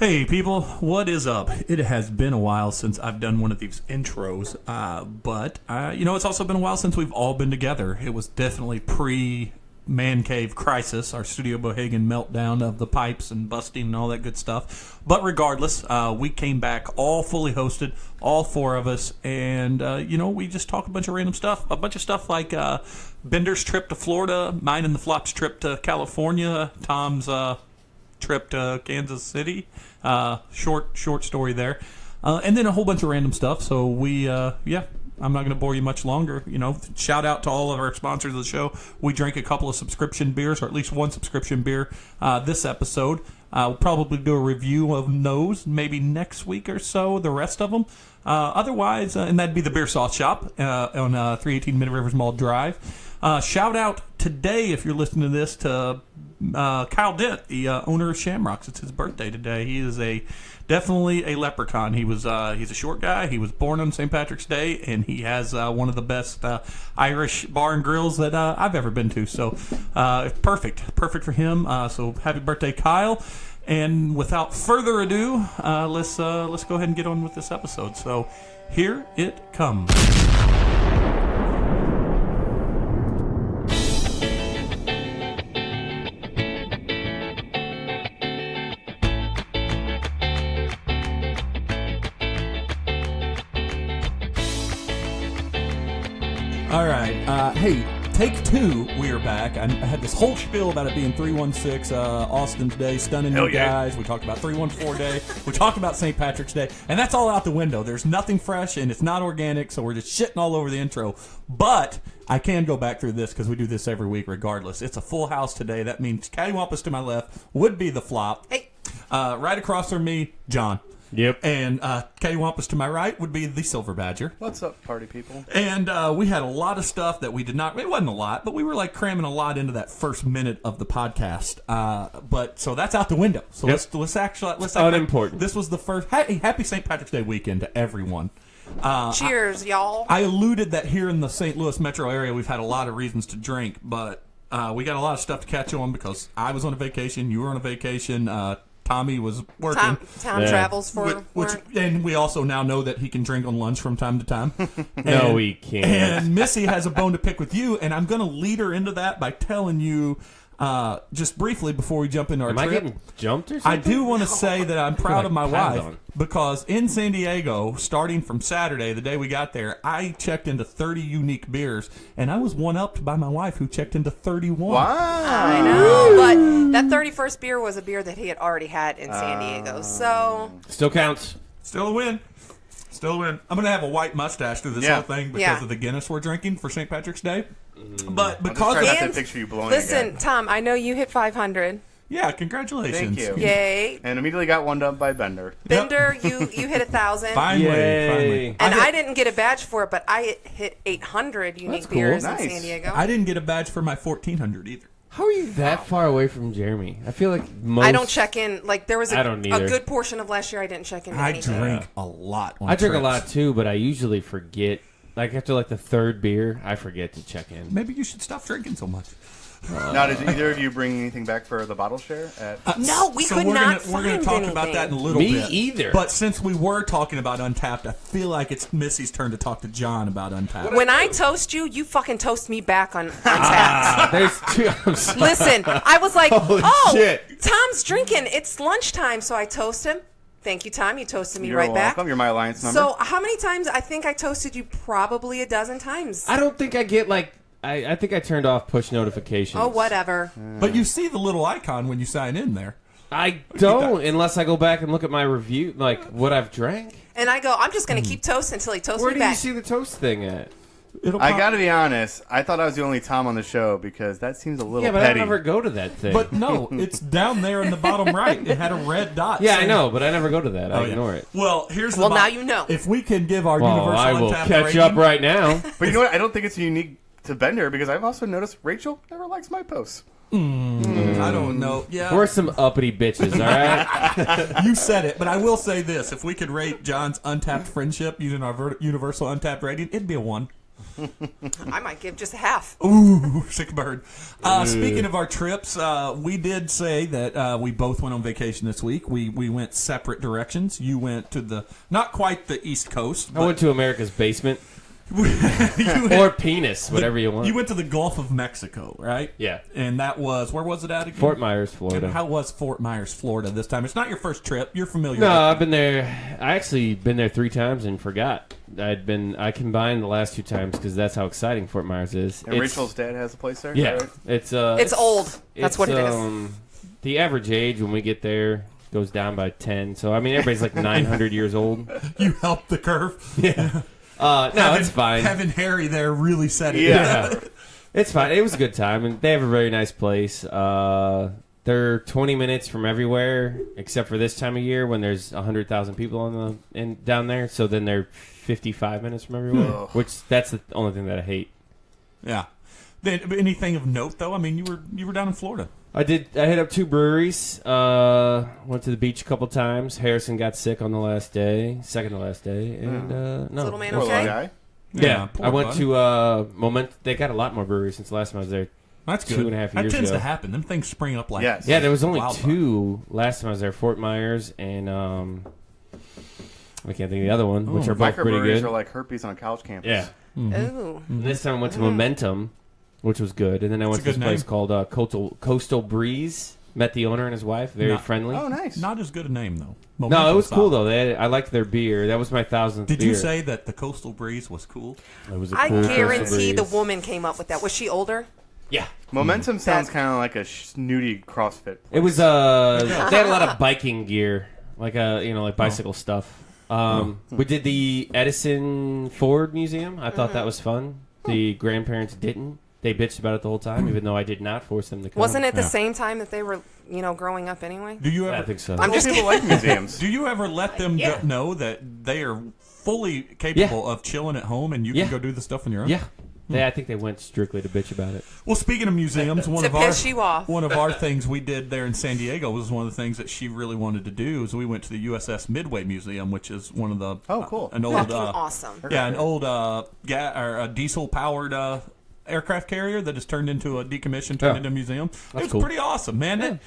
Hey people, what is up? It has been a while since I've done one of these intros, but it's also been a while since we've all been together. It was definitely pre-Man Cave Crisis, our Studio Bohegan meltdown of the pipes and busting and all that good stuff. But regardless, we came back all fully hosted, all four of us, and we just talk a bunch of random stuff. A bunch of stuff like Bender's trip to Florida, mine and the Flop's trip to California, Tom's trip to Kansas City. Short story there. And then a whole bunch of random stuff. So I'm not going to bore you much longer. Shout out to all of our sponsors of the show. We drank a couple of subscription beers, or at least one subscription beer this episode. We'll probably do a review of those maybe next week or so, the rest of them. Otherwise, and that'd be the Beer Sauce Shop on 318 Mid-Rivers Mall Drive. Shout out today, if you're listening to this, to Kyle Dent, the owner of Shamrocks. It's his birthday today. He is definitely a leprechaun. He's a short guy. He was born on St. Patrick's Day, and he has one of the best Irish bar and grills that I've ever been to. So perfect for him. So happy birthday, Kyle! And without further ado, let's go ahead and get on with this episode. So here it comes. All right. Hey, take two. We are back. I had this whole spiel about it being 316 Austin's Day, stunning new guys. We talked about 314 Day. We talked about St. Patrick's Day. And that's all out the window. There's nothing fresh, and it's not organic, so we're just shitting all over the intro. But I can go back through this because we do this every week regardless. It's a full house today. That means Cattywampus to my left would be the Flop. Hey. Right across from me, John. Yep. And Cattywampus to my right would be the Silver Badger. What's up, party people? And we had a lot of stuff that we did not... It wasn't a lot, but we were like cramming a lot into that first minute of the podcast. But so that's out the window. So let's act unimportant. This was the first... Happy St. Patrick's Day weekend to everyone. Cheers, y'all. I alluded that here in the St. Louis metro area we've had a lot of reasons to drink, but we got a lot of stuff to catch on because I was on a vacation, you were on a vacation, Tommy was working. Tom travels for work. And we also now know that he can drink on lunch from time to time. No, he can't. And Missy has a bone to pick with you, and I'm going to lead her into that by telling you just briefly before we jump into our trip. Am I getting jumped or something? I do want to say that I'm proud of my wife because in San Diego, starting from Saturday, the day we got there, I checked into 30 unique beers, and I was one-upped by my wife who checked into 31. Wow. I know, but that 31st beer was a beer that he had already had in San Diego, so... Still counts. Still a win. I'm going to have a white mustache through this whole thing because of the Guinness we're drinking for St. Patrick's Day. But because I'm just trying not to picture you blowing listen, again. Tom, I know you hit 500. Yeah, congratulations. Thank you. Yay. And immediately got one up by Bender. Bender, you hit 1,000. Finally. And I didn't get a badge for it, but I hit 800 unique beers in San Diego. I didn't get a badge for my 1,400 either. How are you that far away from Jeremy? I feel like most... I don't check in. Like, there was a either. good portion of last year I didn't check in. I drink a lot on I drink trips. a lot, too, but I usually forget. Like, after, the third beer, I forget to check in. Maybe you should stop drinking so much. Now, did either of you bring anything back for the bottle share? No, we could not find We're going to talk about that in a little bit. Me either. But since we were talking about Untapped, I feel like it's Missy's turn to talk to John about Untapped. When I toast you, you fucking toast me back on Untapped. There's two. I'm sorry. Listen, I was like, shit. Tom's drinking. It's lunchtime, so I toast him. Thank you, Tom. You toasted me You're right back. welcome. You're my alliance member. So how many times? I think I toasted you probably a dozen times. I don't think I get, I think I turned off push notifications. Oh, whatever. But you see the little icon when you sign in there. I don't, unless I go back and look at my review, what I've drank. And I go, I'm just going to keep toasting until he toasts Where me do back. you see the toast thing at? I got to be honest. I thought I was the only Tom on the show because that seems a little Yeah, but petty. I never go to that thing. But no, it's down there in the bottom right. It had a red dot. Yeah, saying- I know, but I never go to that. I ignore it. Well, here's the Well, now you know. If we can give our Well, universal I will Untapped catch rating, up right now. But you know what? I don't think it's unique to Bender because I've also noticed Rachel never likes my posts. I don't know. Yeah, We're some uppity bitches, all right? you said it, but I will say this: if we could rate John's Untapped friendship using our universal Untapped rating, it'd be a 1. I might give just half. Ooh, sick bird. Speaking of our trips, we did say that we both went on vacation this week. We went separate directions. You went to not quite the East Coast. I went to America's basement. You Or penis, whatever you want. You went to the Gulf of Mexico, right? Yeah. And that was, where was it at again? Fort Myers, Florida. And how was Fort Myers, Florida this time? It's not your first trip. You're familiar No, with it. I've been there. I actually been there 3 times and forgot. I combined the last 2 times because that's how exciting Fort Myers is. And Rachel's dad has a place there? Yeah, Right? it's old. That's what it is. The average age when we get there goes down by 10. So I mean, everybody's like 900 years old. You helped the curve. Yeah. No, it's fine. Having Harry there really set it. Yeah. It's fine. It was a good time, and they have a very nice place. They're 20 minutes from everywhere, except for this time of year when there's 100,000 people down there. So then they're 55 minutes from everywhere, which that's the only thing that I hate. Yeah. Then, anything of note though? I mean, you were down in Florida. I hit up 2 breweries. Went to the beach a couple times. Harrison got sick on the second to last day, and no. Little man Poor okay? guy. Yeah, poor I went bud. to Moment. They got a lot more breweries since the last time I was there. That's good. 2.5 That years tends ago. to happen. Them things spring up like Yes. Yeah, there was only wildfire. 2 last time I was there. Fort Myers and I can't think of the other one, which are both pretty Microbreweries good. are like herpes on a college campus. Yeah. Ooh. This time I went to Momentum, which was good, and then I went to It's this a good place name. called Coastal Breeze. Met the owner and his wife. Very Not- friendly. Oh, nice. Not as good a name though. No, it Momentum was cool style. though. I liked their beer. That was my 1000th Did beer. you say that the Coastal Breeze was cool? It was a I cool Coastal guarantee the Breeze. woman came up with that. Was she older? Yeah. Momentum sounds That's- kind of like a snooty CrossFit place. It was they had a lot of biking gear, like like bicycle stuff. We did the Edison Ford Museum. I thought that was fun. The grandparents didn't. They bitched about it the whole time, even though I did not force them to come. Wasn't it the Yeah. same time that they were, growing up anyway? Do you I ever? think so. I'm Most just people like museums. Do you ever let them Yeah. know that they are fully capable of chilling at home and you Yeah. can go do the stuff on your own? Yeah. I think they went strictly to bitch about it. Well, speaking of museums, one To of our piss you off. one of our things we did there in San Diego was one of the things that she really wanted to do. Is we went to the USS Midway Museum, which is one of the Oh, cool. an old Fucking awesome. yeah, an old diesel powered aircraft carrier that has turned into a decommissioned, turned Yeah. into a museum. It was cool. pretty awesome, man.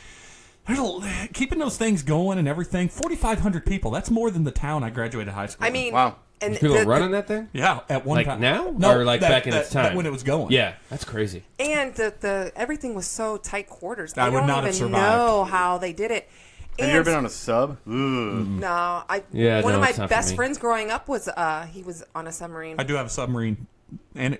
Keeping those things going and everything. 4,500 people. That's more than the town I graduated high school. I in. mean, Wow. and People running that thing? yeah, at one Like time. now? No, Or like back in its time? when it was going. Yeah, that's crazy. and the everything was so tight quarters. I I would don't not have even survived. know how they did it. Have you ever been on a sub? Ooh. No, Yeah, one no, of my it's not for best me. friends growing up was he was on a submarine. I do have a submarine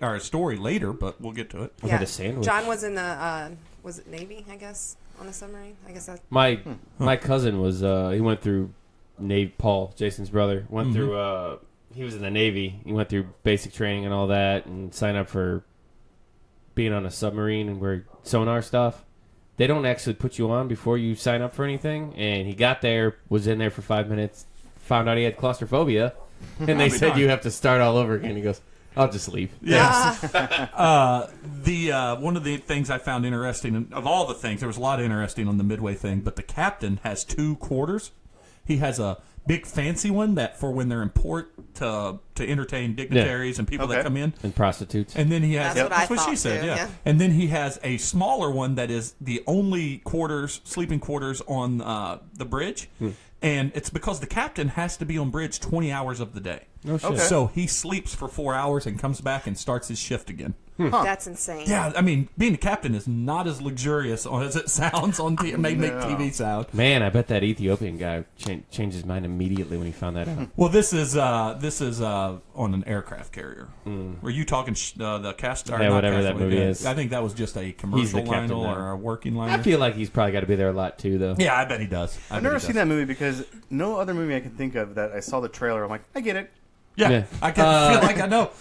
or a story later, but we'll get to it. I had a sandwich. John was in the was it Navy? I guess on a submarine. I guess that. My cousin was he went through Navy. Paul, Jason's brother, went through. He was in the Navy. He went through basic training and all that, and signed up for being on a submarine and where sonar stuff. They don't actually put you on before you sign up for anything. And he got there, was in there for 5 minutes, found out he had claustrophobia, and they said you have to start all over again. He goes, "I'll just leave." Yes. One of the things I found interesting, and of all the things, there was a lot of interesting on the Midway thing, but the captain has 2 quarters. He has a big fancy one that for when they're in port to entertain dignitaries and people that Okay. come in. And prostitutes. And then he has That's what I she thought, said, too, yeah. yeah. And then he has a smaller one that is the only sleeping quarters on the bridge. And it's because the captain has to be on bridge 20 hours of the day. No shit. Okay. So he sleeps for 4 hours and comes back and starts his shift again. That's insane. Yeah, I mean, being a captain is not as luxurious as it sounds on TV. It may make TV sound. Man, I bet that Ethiopian guy changed his mind immediately when he found that out. Well, this is on an aircraft carrier. Were you talking the cast? Or Yeah, not whatever Castaway, that movie yeah. is. I think that was just a He's the commercial captain liner now. or a working liner. I feel like he's probably got to be there a lot too, though. Yeah, I bet he does. I've never seen that movie because no other movie I can think of that I saw the trailer. I'm like, I get it. Yeah, Yeah. I can feel like I know.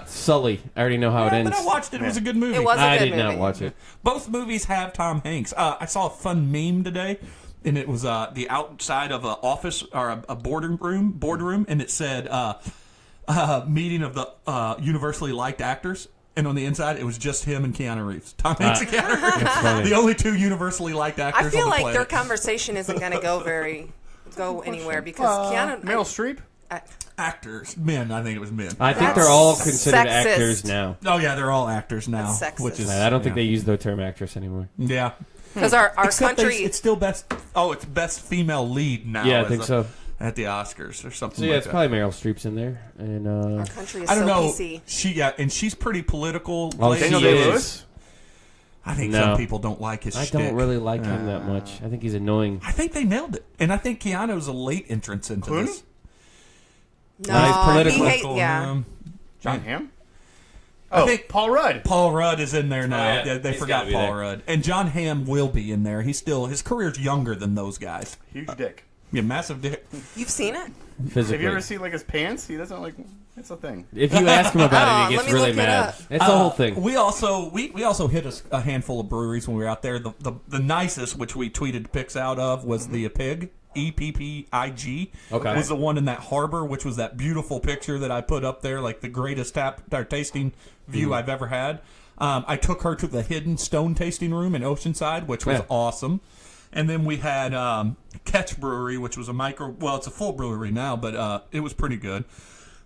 Sully. I already know how it Yeah, ends. but I watched it. It was a good movie. It was a I good did not movie. watch it. Both movies have Tom Hanks. I saw a fun meme today, and it was the outside of an office or a boardroom, and it said meeting of the universally liked actors. And on the inside, it was just him and Keanu Reeves. Tom Hanks and Keanu Reeves. That's funny. The only 2 universally liked actors I on feel the like planet. their conversation isn't going to go anywhere because Keanu. Meryl Streep? Actors, men. I think it was men. I think That's they're all considered sexist. actors now. Oh yeah, they're all actors now, That's sexist. which is. I don't think yeah. they use the term actress anymore. Yeah, Because our except country. it's still best. Oh, it's best female lead now. Yeah, I as think a- so. At the Oscars or something. So yeah, like it's that. probably Meryl Streep's in there, and our country is I don't so know. PC. And she's pretty political. Oh, lady. Daniel She Day is. Lewis. I think No. some people don't like his I shtick. don't really like him that much. I think he's annoying. I think they nailed it, and I think Keanu's a late entrance into Clooney? this. No, he's political. he hate, yeah. John Hamm. I Oh, think- Paul Rudd. Paul Rudd is in there now. yeah. They He's forgot gotta be Paul there. Rudd, and John Hamm will be in there. He's still his career's younger than those guys. Huge dick. Yeah, massive dick. You've seen it? Physically. Have you ever seen like his pants? He doesn't like. It's a thing. If you ask him about Oh, it, he let gets me really look it mad. up. It's the whole thing. We also hit a handful of breweries when we were out there. The nicest, which we tweeted pics out of, was the Pig. EPPIG Okay. was the one in that harbor, which was that beautiful picture that I put up there, like the greatest tasting view I've ever had. I took her to the hidden stone tasting room in Oceanside, which was Yeah. awesome. And then we had Ketch Brewery, which was it's a full brewery now, but it was pretty good.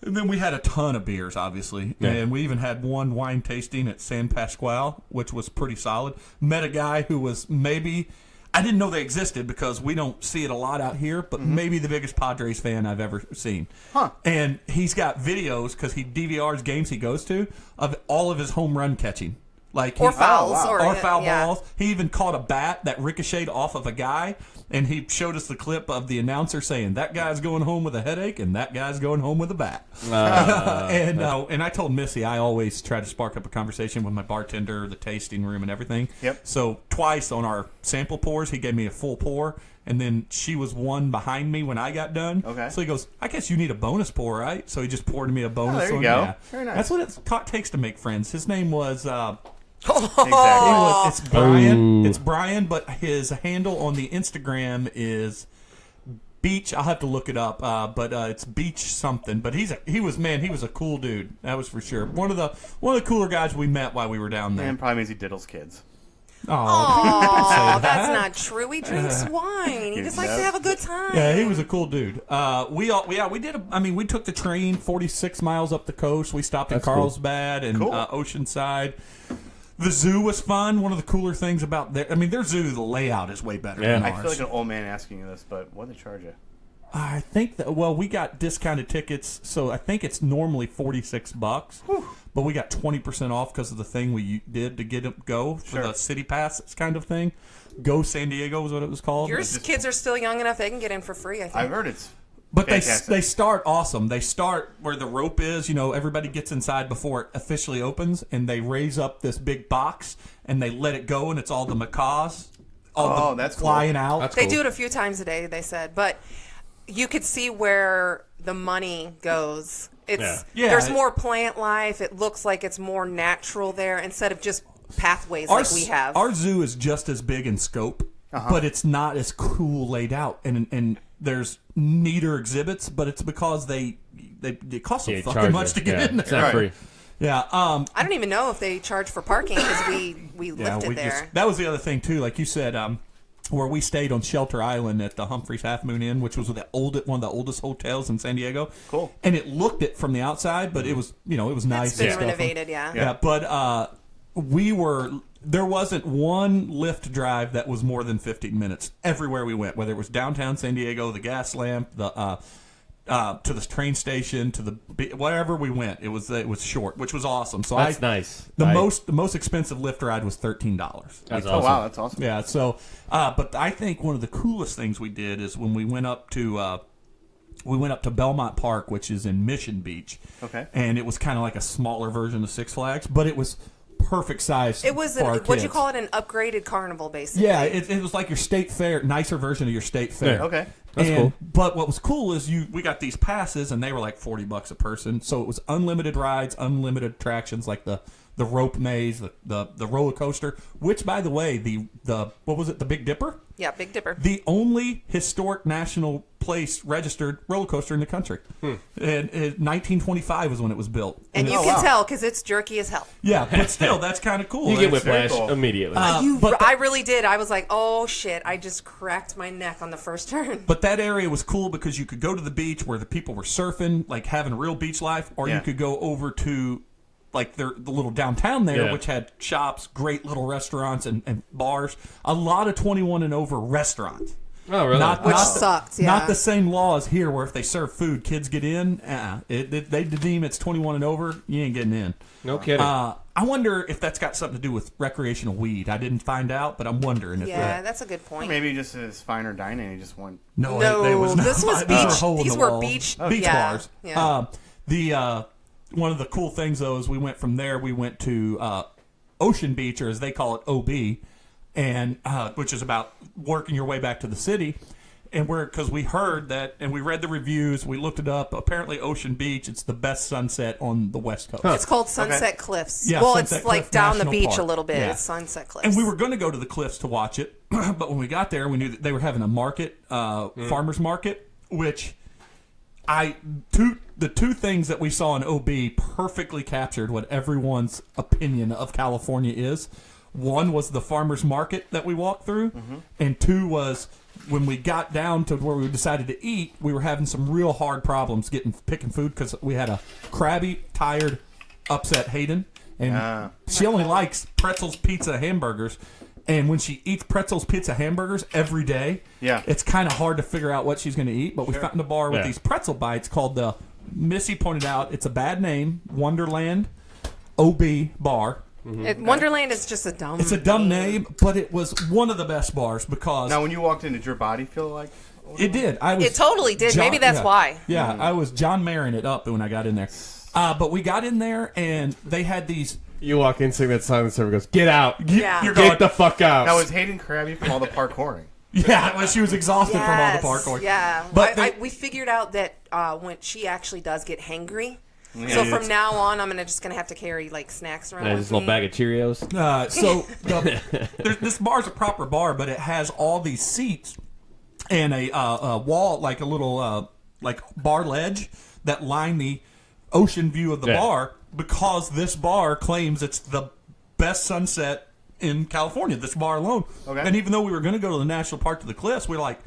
And then we had a ton of beers, obviously. Yeah. And we even had one wine tasting at San Pasquale, which was pretty solid. Met a guy who was maybe, I didn't know they existed because we don't see it a lot out here, but maybe the biggest Padres fan I've ever seen. Huh. And he's got videos, because he DVRs games he goes to, of all of his home run catching. Like Or he- fouls. wow. Or foul yeah. balls. He even caught a bat that ricocheted off of a guy, and he showed us the clip of the announcer saying, "That guy's going home with a headache, and that guy's going home with a bat." And I told Missy I always try to spark up a conversation with my bartender, the tasting room, and everything. Yep. So twice on our sample pours, he gave me a full pour, and then she was one behind me when I got done. Okay. So he goes, "I guess you need a bonus pour, right?" So he just poured me a bonus. there you one. go. Yeah. Very nice. That's what it takes to make friends. His name was. Exactly. It's Brian. It's Brian, but his handle on the Instagram is Beach. I'll have to look it up, but it's Beach something. But he was a cool dude. That was for sure. One of the cooler guys we met while we were down there. And probably means he diddles kids. Oh, that's not true. He drinks wine. He just likes to have a good time. Yeah, he was a cool dude. We took the train 46 miles up the coast. We stopped in That's cool. Carlsbad and Cool. Oceanside. The zoo was fun. One of the cooler things about their zoo, the layout is way better Yeah. than I ours. feel like an old man asking you this, but what do they charge you? I think that we got discounted tickets, so I think it's normally $46, but we got 20% off because of the thing we did to get it go for Sure. the city pass kind of thing. Go San Diego was what it was called. Your kids are still young enough; they can get in for free. I think. I've heard it's. But Fantastic. they start awesome. They start where the rope is. Everybody gets inside before it officially opens, and they raise up this big box and they let it go, and it's all the macaws, that's cool. flying out. That's They cool. do it a few times a day, they said, but you could see where the money goes. It's Yeah. there's Yeah. more plant life. It looks like it's more natural there instead of just pathways Our like we have. Our zoo is just as big in scope, but it's not as cool laid out, and there's neater exhibits, but it's because they cost so Yeah, fucking charge much you. to get Yeah, in It's there. not free. Yeah, I don't even know if they charge for parking because we lifted there. that was the other thing too, like you said, where we stayed on Shelter Island at the Humphreys Half Moon Inn, which was one of the oldest hotels in San Diego. Cool. And it looked it from the outside, but it was it was nice. It's been and stuff. renovated, yeah. Yeah, but there wasn't one Lyft drive that was more than 15 minutes everywhere we went, whether it was downtown San Diego, the gas lamp, the to the train station, to the wherever we went. It was short, which was awesome. So That's nice. The most expensive Lyft ride was $13. That's Oh awesome. wow, that's awesome. Yeah. So, but I think one of the coolest things we did is when we went up to Belmont Park, which is in Mission Beach. Okay. And it was kind of like a smaller version of Six Flags, but it was perfect size. It was for our what'd you kids. call it? An upgraded carnival, basically. Yeah, it was like your state fair, nicer version of your state fair. Yeah. Okay. That's cool. But what was cool is we got these passes, and they were like $40 a person. So it was unlimited rides, unlimited attractions, like the rope maze, the roller coaster. Which, by the way, the what was it? The Big Dipper. Yeah, Big Dipper. The only historic national place registered roller coaster in the country. And 1925 was when it was built. And you can tell because it's jerky as hell. Yeah, but still, that's kind of cool. You get That's- whiplash cool. immediately. but I really did. I was like, oh shit! I just cracked my neck on the first turn. But that area was cool because you could go to the beach where the people were surfing, like having real beach life, or you Yeah. could go over to like the little downtown there, Yeah. which had shops, great little restaurants and bars. A lot of 21 and over restaurants. oh, really? Which sucked, yeah. Not the same laws here where if they serve food, kids get in. They deem it's 21 and over, you ain't getting in. no kidding. I wonder if that's got something to do with recreational weed. I didn't find out, but I'm wondering if Yeah, that. that's a good point. Maybe just as finer dining. He just want. No, No, it was not. this was These were beach- hole in these the were wall. beach- beach yeah, bars. yeah. The one of the cool things though is we went from there. We went to Ocean Beach, or as they call it, OB, and which is about working your way back to the city. And because we heard that, and we read the reviews, we looked it up. Apparently, Ocean Beach, it's the best sunset on the West Coast. It's called Sunset Cliffs. Yeah, well, Sunset it's like Cliff down the National beach Park. a little bit. Yeah. It's Sunset Cliffs. And we were going to go to the cliffs to watch it, but when we got there, we knew that they were having a market, farmers market, which the two things that we saw in OB perfectly captured what everyone's opinion of California is. One was the farmers market that we walked through, and two was when we got down to where we decided to eat, we were having some real hard problems picking food because we had a crabby, tired, upset Hayden, and she only likes pretzels, pizza, hamburgers. And when she eats pretzels, pizza, hamburgers every day, it's kind of hard to figure out what she's going to eat. But we found a bar with these pretzel bites called the, Missy pointed out, it's a bad name, Wonderland OB Bar. Wonderland is just a dumb. It's a dumb name, but it was one of the best bars because Now, when you walked in, did your body feel like? it did. I was It totally did. Maybe that's why. Yeah, I was John Marin it up when I got in there. But we got in there and they had these. you walk in, sing that song, and the server goes, "Get out! Yeah. You're Get going. the fuck out!" Now, was Hayden crabby from all the parkouring? Yeah, well, she was exhausted from all the parkour. Yeah, But we figured out that when she actually does get hangry. So from now on, I'm just gonna have to carry like snacks around. And with just a little me. bag of Cheerios. This bar's a proper bar, but it has all these seats and a wall, like a little like bar ledge that line the ocean view of the bar because this bar claims it's the best sunset in California, this bar alone. Okay. And even though we were going to go to the national park to the cliffs, we were like,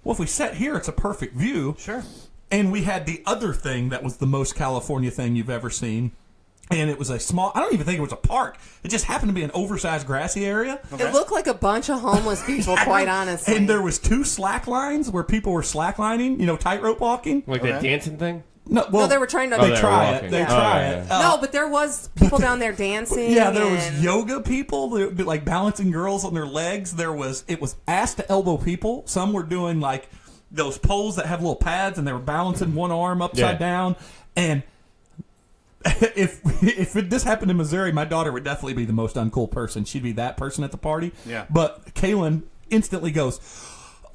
well, if we sat here, it's a perfect view. Sure. And we had the other thing that was the most California thing you've ever seen. And it was a small, I don't even think it was a park. It just happened to be an oversized grassy area. It looked like a bunch of homeless people, quite honestly. And there was two slack lines where people were slacklining, tightrope walking. Like that dancing thing? No, well, they were trying to. They they were try it. walking. They Yeah. try Oh, it. yeah. No, but there was people down there dancing. Yeah, there was and- yoga people that would be like balancing girls on their legs. It was ass to elbow people. Some were doing like those poles that have little pads, and they were balancing one arm upside down. And if this happened in Missouri, my daughter would definitely be the most uncool person. She'd be that person at the party. Yeah. But Kaylin instantly goes,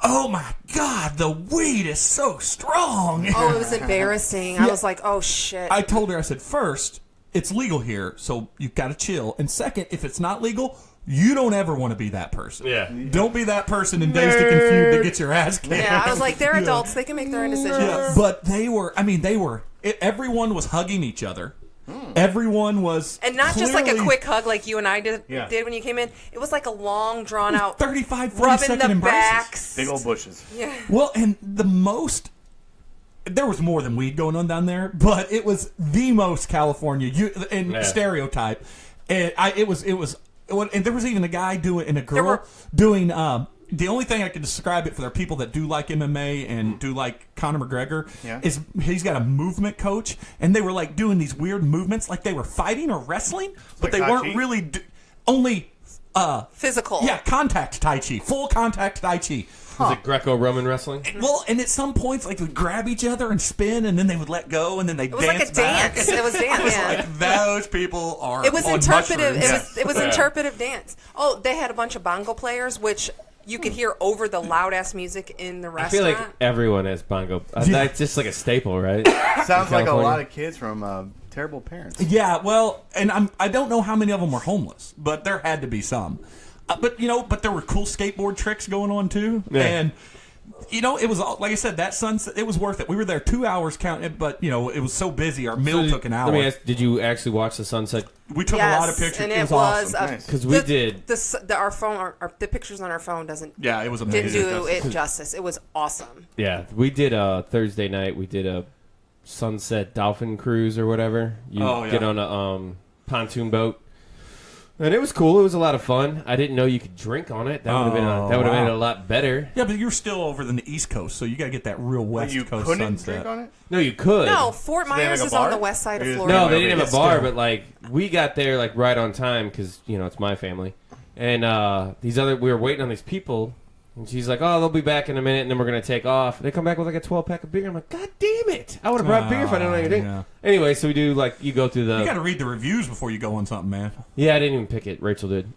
"Oh my God, the weed is so strong." Oh, it was embarrassing. I was like, oh shit. I told her, I said, first, it's legal here, so you've got to chill. And second, if it's not legal, you don't ever want to be that person. Yeah. Don't be that person in Dazed and Confused that gets your ass kicked. Yeah, I was like, they're adults. They can make their own decisions. Yeah, but everyone was hugging each other. Everyone was. And not just like a clearly quick hug like you and I did Yeah. when you came in. It was like a long, drawn out 35, 40 rubbing second the embraces. backs. Big old bushes. Yeah. Well, and there was more than weed going on down there, but it was the most California stereotype. And it was, and there was even a guy and a girl doing. The only thing I could describe it for the people that do like MMA and do like Conor McGregor is he's got a movement coach, and they were like doing these weird movements, like they were fighting or wrestling, but like they Tai weren't Chi? really only. Physical. Yeah, contact Tai Chi, full contact Tai Chi. Was it Greco-Roman wrestling? Well, and at some points, like, they would grab each other and spin, and then they would let go, and then they'd It was dance like a back. dance. It was dance. It was Yeah. like, those people are It was on interpretive. mushrooms. It was interpretive dance. Oh, they had a bunch of bongo players, which you could hear over the loud ass music in the I restaurant. feel like everyone has bongo. Yeah. That's just like a staple, right? Sounds like a California. lot of kids from terrible parents. Yeah, well, and I don't know how many of them were homeless, but there had to be some. But there were cool skateboard tricks going on, too. Yeah. And It was like I said, that sunset. It was worth it. We were there 2 hours counting, but it was so busy. Our meal took an hour. Let me ask, did you actually watch the sunset? We took a lot of pictures. And it was awesome. Nice. Because we did. Our phone, the pictures on our phone doesn't. Yeah, it was amazing. Didn't do it justice. It was awesome. Yeah, we did Thursday night. We did a sunset dolphin cruise or whatever. You get on a pontoon boat. And it was cool. It was a lot of fun. I didn't know you could drink on it. That would have been made it a lot better. Yeah, but you're still over than the East Coast, so you got to get that real West you Coast couldn't sunset. drink on it? No, you could. No, Fort Myers like a is on bar? the west side of It is- Florida. No, they didn't have a bar, Still. but like we got there like right on time because it's my family, and we were waiting on these people, and she's like, "Oh, they'll be back in a minute, and then we're gonna take off." They come back with like a 12-pack of beer. I'm like, "God damn it! I would have brought beer if I didn't know anything." Yeah. Anyway, so we do like you go through the. You got to read the reviews before you go on something, man. Yeah, I didn't even pick it. Rachel did.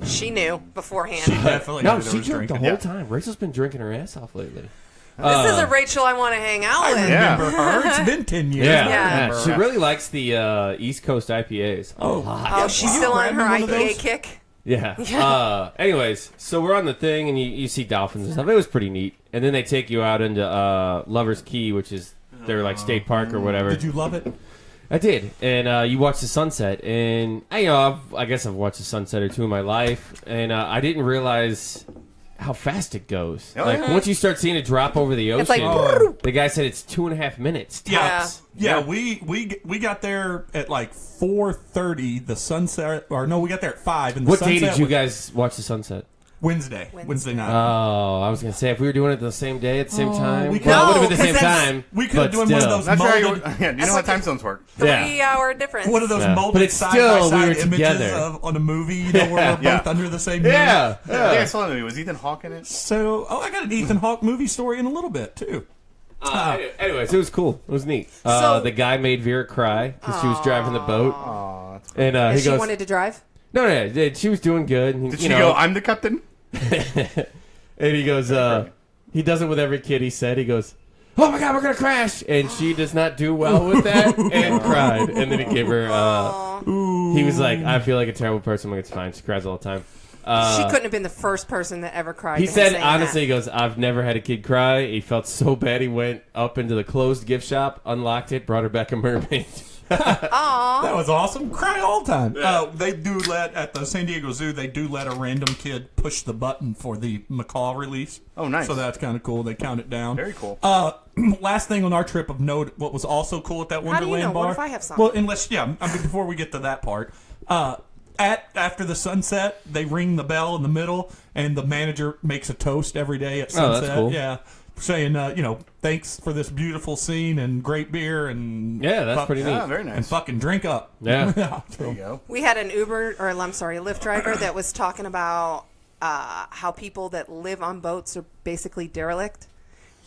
She knew beforehand. Definitely. No, knew there she was drank the drinking. whole time. Rachel's been drinking her ass off lately. This is a Rachel I want to hang out with. Yeah. Remember her? It's been 10 years. Yeah, Yeah. yeah. She really likes the East Coast IPAs. Oh, she's still on her grab me one of IPA those? kick. Yeah. Anyways, so we're on the thing, and you see dolphins and stuff. It was pretty neat. And then they take you out into Lover's Key, which is their like state park or whatever. Did you love it? I did, and you watch the sunset, and I guess I've watched a sunset or two in my life, and I didn't realize how fast it goes. Oh, Like yeah. once you start seeing it drop over the ocean, It's like, the guy said it's 2.5 minutes. tops. Yeah, we got there at like 4:30. The sunset, or no, we got there at 5. And the What day sunset did you was guys watch the sunset? Wednesday night. Oh, I was gonna say if we were doing it the same day at the same time, we well, it would No, have been the 'cause same that's- time. we could have but done one of still. those Not sure how you, molded, yeah, do you know how time zones work? 3-hour difference. one of those Yeah. molded But it's side still, by we side were images together. on a movie. Where we're Yeah. both under the same moon. Yeah, I think I saw the movie. Was Ethan Hawke in it? So, I got an Ethan Hawke movie story in a little bit too. Anyways, it was cool. It was neat. So- The guy made Vera cry because she was driving the boat, Aw, that's and And he she goes, wanted to drive? "No, she was doing good." And, Did you she know, go, I'm the captain? And he goes, he does it with every kid. He said, he goes, "Oh my God, we're gonna crash!" And she does not do well with that, and cried. And then he gave her. He was like, "I feel like a terrible person." I'm like, "It's fine. She cries all the time." She couldn't have been the first person that ever cried. He to him said, saying honestly, that. he goes, "I've never had a kid cry." He felt so bad. He went up into the closed gift shop, unlocked it, brought her back a mermaid. That was awesome. Cry all the time. They do let at the San Diego Zoo. They do let a random kid push the button for the macaw release. Oh, nice. So that's kind of cool. They count it down. Very cool. Last thing on our trip of note, what was also cool at that do you Wonderland know? bar. What if I have something? Well, before we get to that part, after the sunset, they ring the bell in the middle, and the manager makes a toast every day at sunset. that's cool. Yeah. Saying, thanks for this beautiful scene and great beer and Yeah, that's pretty neat. Yeah, very and nice. fucking drink up. Yeah. There you go. We had an a Lyft driver that was talking about how people that live on boats are basically derelict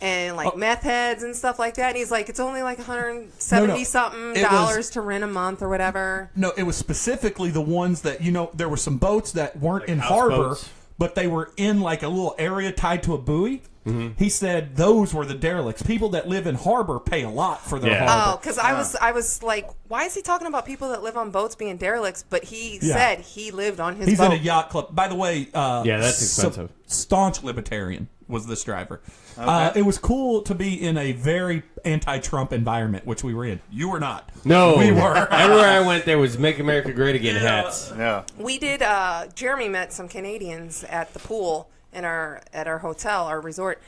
and like meth heads and stuff like that. And he's like, it's only like $170 something It was- dollars to rent a month or whatever. No, it was specifically the ones that, there were some boats that weren't in harbor, houseboats? but they were in like a little area tied to a buoy. Mm-hmm. He said those were the derelicts. People that live in harbor pay a lot for their Yeah. Oh, harbor. because I was like, why is he talking about people that live on boats being derelicts? But he Yeah. said he lived on his He's boat. in a yacht club. By the way, Yeah, that's expensive. Staunch libertarian was this driver. It was cool to be in a very anti-Trump environment, which we were in. You were not. No, We were. Everywhere I went, there was "Make America Great Again" hats. Yeah. We did. Jeremy met some Canadians at the pool at our hotel, our resort,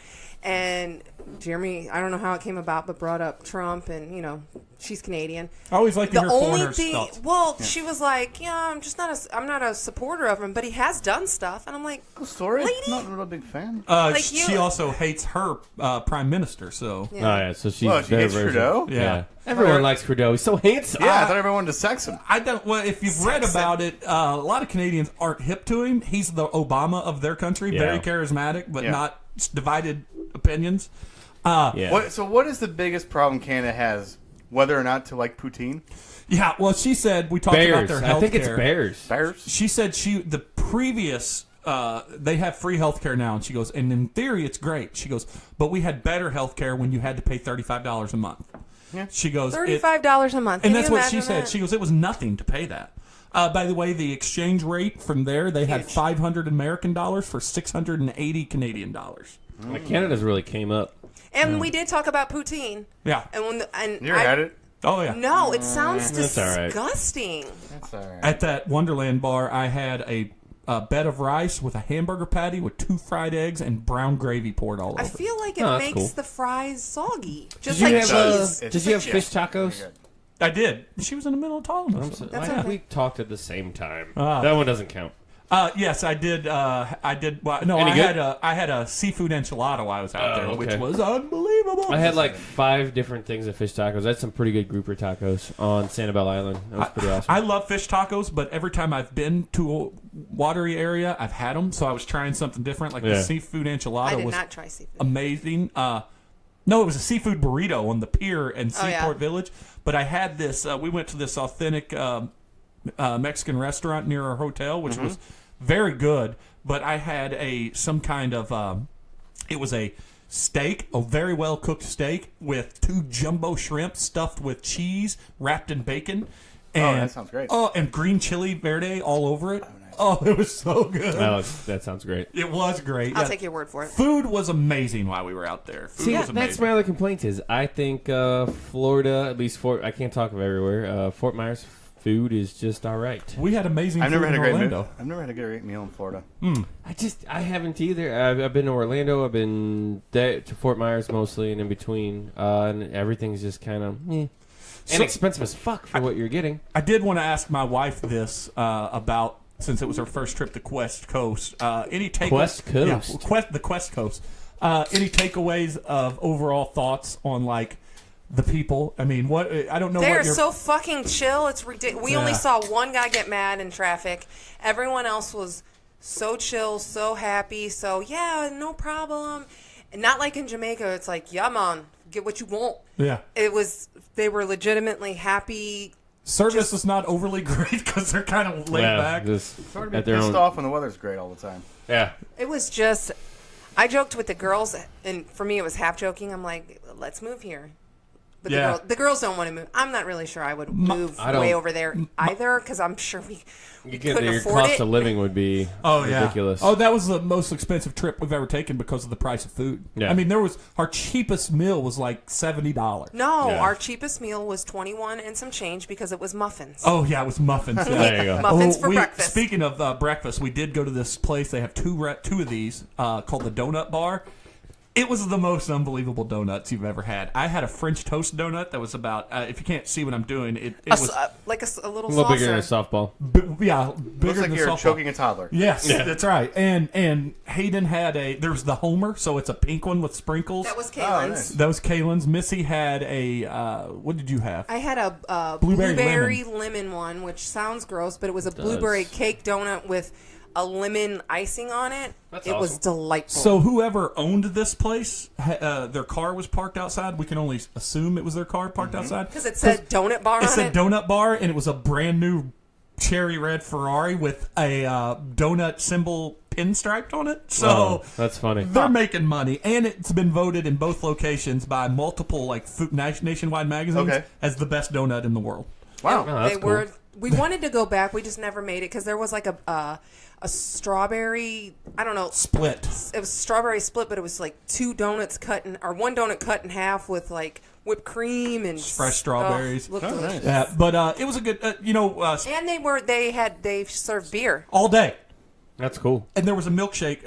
and Jeremy, I don't know how it came about, but brought up Trump, and she's Canadian. I always like to The hear only foreigners' thing, thoughts. well, she was like, I'm not a supporter of him, but he has done stuff, and I'm like, Cool story. Lady? Not a real big fan. Like you- She also hates her prime minister, so... Oh yeah, so she's Well, she their hates version. Trudeau? Yeah. Everyone likes Trudeau. He's so handsome. Yeah, I thought everyone wanted to sex him. I don't. Well, if you've read about it, a lot of Canadians aren't hip to him. He's the Obama of their country, Yeah. very charismatic, but Yeah. not divided opinions. Yeah. What is the biggest problem Canada has? Whether or not to like poutine? Yeah. Well, she said we talked about Bears. their health I think it's care. bears. Bears? She said the previous. They have free health care now, and she goes, and in theory, it's great. She goes, but we had better health care when you had to pay $35 a month. Yeah. She goes, $35 a month, and Can that's you what she imagine said. that? She goes, it was nothing to pay that. By the way, the exchange rate from there, they had Huge. 500 American dollars for 680 Canadian dollars. Canada's really came up. And we did talk about poutine. Yeah. And You ever had it? Oh yeah. No, it sounds That's all right. disgusting. That's all right. At that Wonderland bar, I had a bed of rice with a hamburger patty with 2 fried eggs and brown gravy poured all over. I feel like it Oh, that's makes cool. the fries soggy, just Did you like have, cheese. It's- did you have yeah. fish tacos? Pretty good. I did. She was in the middle of telling me. I That's think okay. we talked at the same time. Ah. That one doesn't count. Yes, I did. I did. Well, no, Any good? I had a seafood enchilada while I was out there, okay. which was unbelievable. I had like 5 different things of fish tacos. I had some pretty good grouper tacos on Sanibel Island. That was pretty awesome. I love fish tacos, but every time I've been to a watery area, I've had them. So I was trying something different. Like Yeah. the seafood enchilada I did was not try seafood. amazing. No, it was a seafood burrito on the pier in Oh, yeah. Seaport Village. But I had this. We went to this authentic Mexican restaurant near our hotel, which was very good. But I had some kind of. It was a steak, a very well cooked steak with 2 jumbo shrimp stuffed with cheese, wrapped in bacon. And, that sounds great. Oh, and green chili verde all over it. Oh, it was so good. That sounds great. It was great. I'll Yeah. take your word for it. Food was amazing while we were out there. Food was amazing. That's my other complaint is I think Florida, at least I can't talk of everywhere. Fort Myers food is just all right. We had amazing I've food never had in a great Orlando. meal. I've never had a great meal in Florida. I haven't either. I've been to Orlando. I've been to Fort Myers mostly, and in between, and everything's just kind of So- inexpensive as fuck for what you're getting. I did want to ask my wife this about, since it was her first trip to Quest Coast. Any take Quest Coast? Yeah, the Quest Coast. Any takeaways of overall thoughts on like the people? I mean, what I don't know. They're what your so fucking chill. It's ridiculous. We only Yeah. saw one guy get mad in traffic. Everyone else was so chill, so happy. So yeah, no problem. And not like in Jamaica. It's like, yeah, man, get what you want. yeah. They were legitimately happy. Service is not overly great because they're kind of laid back. Just It's hard to be at their pissed own. off when the weather's great all the time. Yeah, It was just, I joked with the girls, and for me it was half joking. I'm like, let's move here. But Yeah. the girls don't want to move. I'm not really sure I would move I don't- way over there either, because I'm sure we you get couldn't your afford cost it. of living would be ridiculous. Oh, that was the most expensive trip we've ever taken because of the price of food. Yeah. I mean, our cheapest meal was like $70. No, Yeah. our cheapest meal was 21 and some change because it was muffins. Oh yeah, it was muffins. Yeah. There you go. Muffins for breakfast. Speaking of breakfast, we did go to this place. They have two of these called the Donut Bar. It was the most unbelievable donuts you've ever had. I had a French toast donut that was about. If you can't see what I'm doing, it was Like a little a little bigger than a saucer. softball. bigger Looks like than you're softball. choking a toddler. Yes, that's right. And Hayden had there's the Homer, so it's a pink one with sprinkles. That was Oh, Kaylin's. nice. That was Kaylin's. Missy had what did you have? I had a Blueberry blueberry lemon one, which sounds gross, but it was a blueberry cake donut with a lemon icing on it. That's It was awesome. delightful. So whoever owned this place, their car was parked outside. We can only assume it was their car parked outside. because it said donut bar It on said it. Donut Bar, and it was a brand new cherry red Ferrari with a donut symbol pinstriped on it. So Oh, that's funny. they're making money, and it's been voted in both locations by multiple like nationwide magazines Okay. as the best donut in the world. Wow. Oh, that's They cool. were. We wanted to go back. We just never made it because there was like a strawberry. I don't know. Split. It was strawberry split, but it was like 2 donuts or 1 donut cut in half with like whipped cream and Fresh strawberries. looked Oh, nice. delicious. Yeah, but it was a good, And they served beer. all day. That's cool. And there was a milkshake,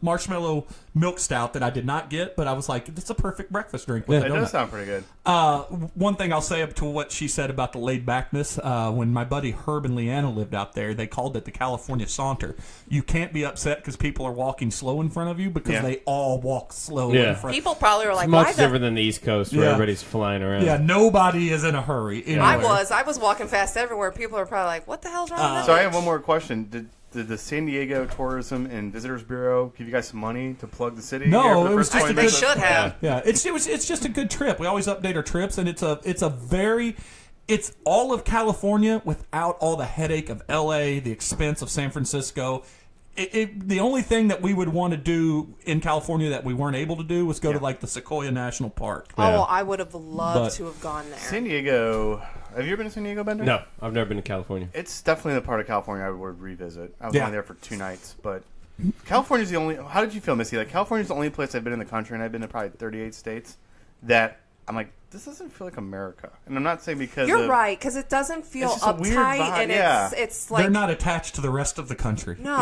marshmallow milk stout that I did not get, but I was like, "It's a perfect breakfast drink with That a does donut." sound pretty good. One thing I'll say up to what she said about the laid backness, when my buddy Herb and Leanna lived out there, they called it the California Saunter. You can't be upset because people are walking slow in front of you because Yeah. they all walk slow Yeah. in front. People probably were like, Much "Why the?" different than the East Coast where Yeah. everybody's flying around. Yeah, nobody is in a hurry. I anywhere. was walking fast everywhere. People are probably like, "What the hell's wrong with So that?" I have one more question. Did the San Diego Tourism and Visitors Bureau give you guys some money to plug the city? No, here for the it was first just 20 a They good- minutes? should have. Yeah, it's just a good trip. We always update our trips, and it's all of California without all the headache of LA, the expense of San Francisco. The only thing that we would want to do in California that we weren't able to do was go to like the Sequoia National Park. Oh, Yeah. well, I would have loved But- to have gone there. San Diego. Have you ever been to San Diego, Bender? No, I've never been to California. It's definitely the part of California I would revisit. I was Yeah. only there for 2 nights, but California's the only. How did you feel, Missy? Like California's the only place I've been in the country, and I've been to probably 38 states. That I'm like, this doesn't feel like America. And I'm not saying because You're right, because it doesn't feel It's just a weird uptight, vibe, and yeah. it's like They're not attached to the rest of the country. no,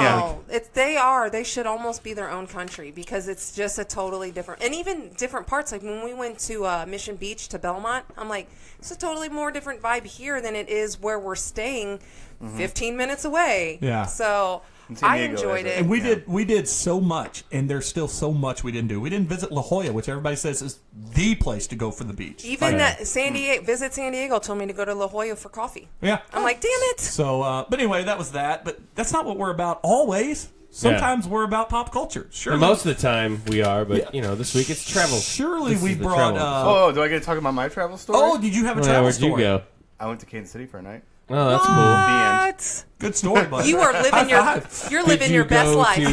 Yeah. they are. They should almost be their own country because it's just a totally different, and even different parts. Like when we went to Mission Beach to Belmont, I'm like, it's a totally more different vibe here than it is where we're staying, 15 minutes away. Yeah. So In San I Diego, enjoyed is it? it. And we did so much, and there's still so much we didn't do. We didn't visit La Jolla, which everybody says is the place to go for the beach. Even Like, that San Diego told me to go to La Jolla for coffee. yeah. I'm like, damn it. So, but anyway, that was that. But that's not what we're about always. Sometimes we're about pop culture. Sure. And most of the time we are, but this week it's travel. Surely This we is the brought. travel. do I get to talk about my travel story? Oh, did you have a Oh, yeah, travel where'd you story? go? I went to Kansas City for a night. Oh, that's cool. What? Good story, buddy. You are living you're living Did your you best go life. Did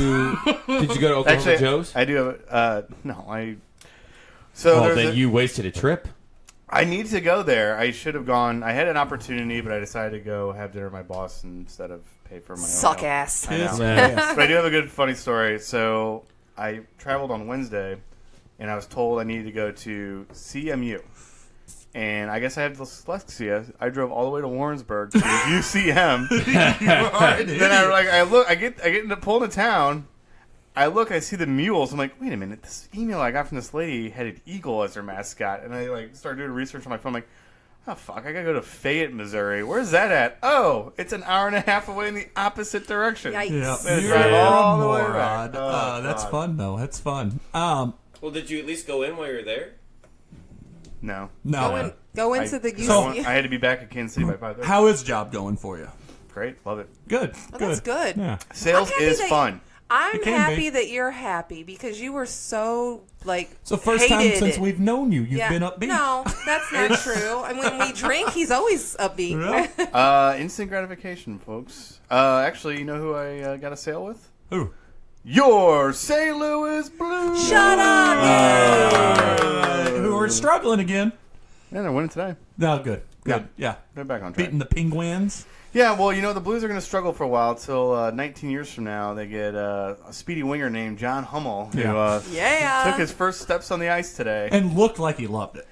you go to Oklahoma Actually, Joe's? I do have. No, I. So Well, there's then a- you wasted a trip. I need to go there. I should have gone. I had an opportunity, but I decided to go have dinner with my boss instead of pay for my own Suck meal. ass. I know. Yeah. But I do have a good, funny story. So I traveled on Wednesday, and I was told I needed to go to CMU. And I guess I had dyslexia. I drove all the way to Warrensburg to UCM. Then I get into pulling into town. I look, I see the mules. I'm like, wait a minute. This email I got from this lady had an eagle as their mascot. And I started doing research on my phone. I'm like, oh fuck, I gotta go to Fayette, Missouri. Where's that at? Oh, it's an hour and a half away in the opposite direction. Yikes. Yeah, Then you're drive a all the way moron. back. Oh, That's God. fun though. That's fun. Well, did you at least go in while you were there? No. No. Go into the So- UC. I had to be back at Kansas City by 5:30. How is job going for you? Great, love it. Good. Oh, that's good. Yeah. Sales I'm happy is that- fun. I'm It can happy be. that you're happy because you were so So first time hated since it. we've known you, you've been upbeat. No, that's not true. And when we drink, he's always upbeat. Really? Instant gratification, folks. Actually, you know who I got a sale with? Who? Your St. Louis Blues. Shut up! Who are struggling again? Yeah, they're winning today. No, good. Good. Yeah. They're back on track. Beating the Penguins. Yeah, well, the Blues are going to struggle for a while till 19 years from now. They get a speedy winger named John Hummel, who Yeah. took his first steps on the ice today. And looked like he loved it.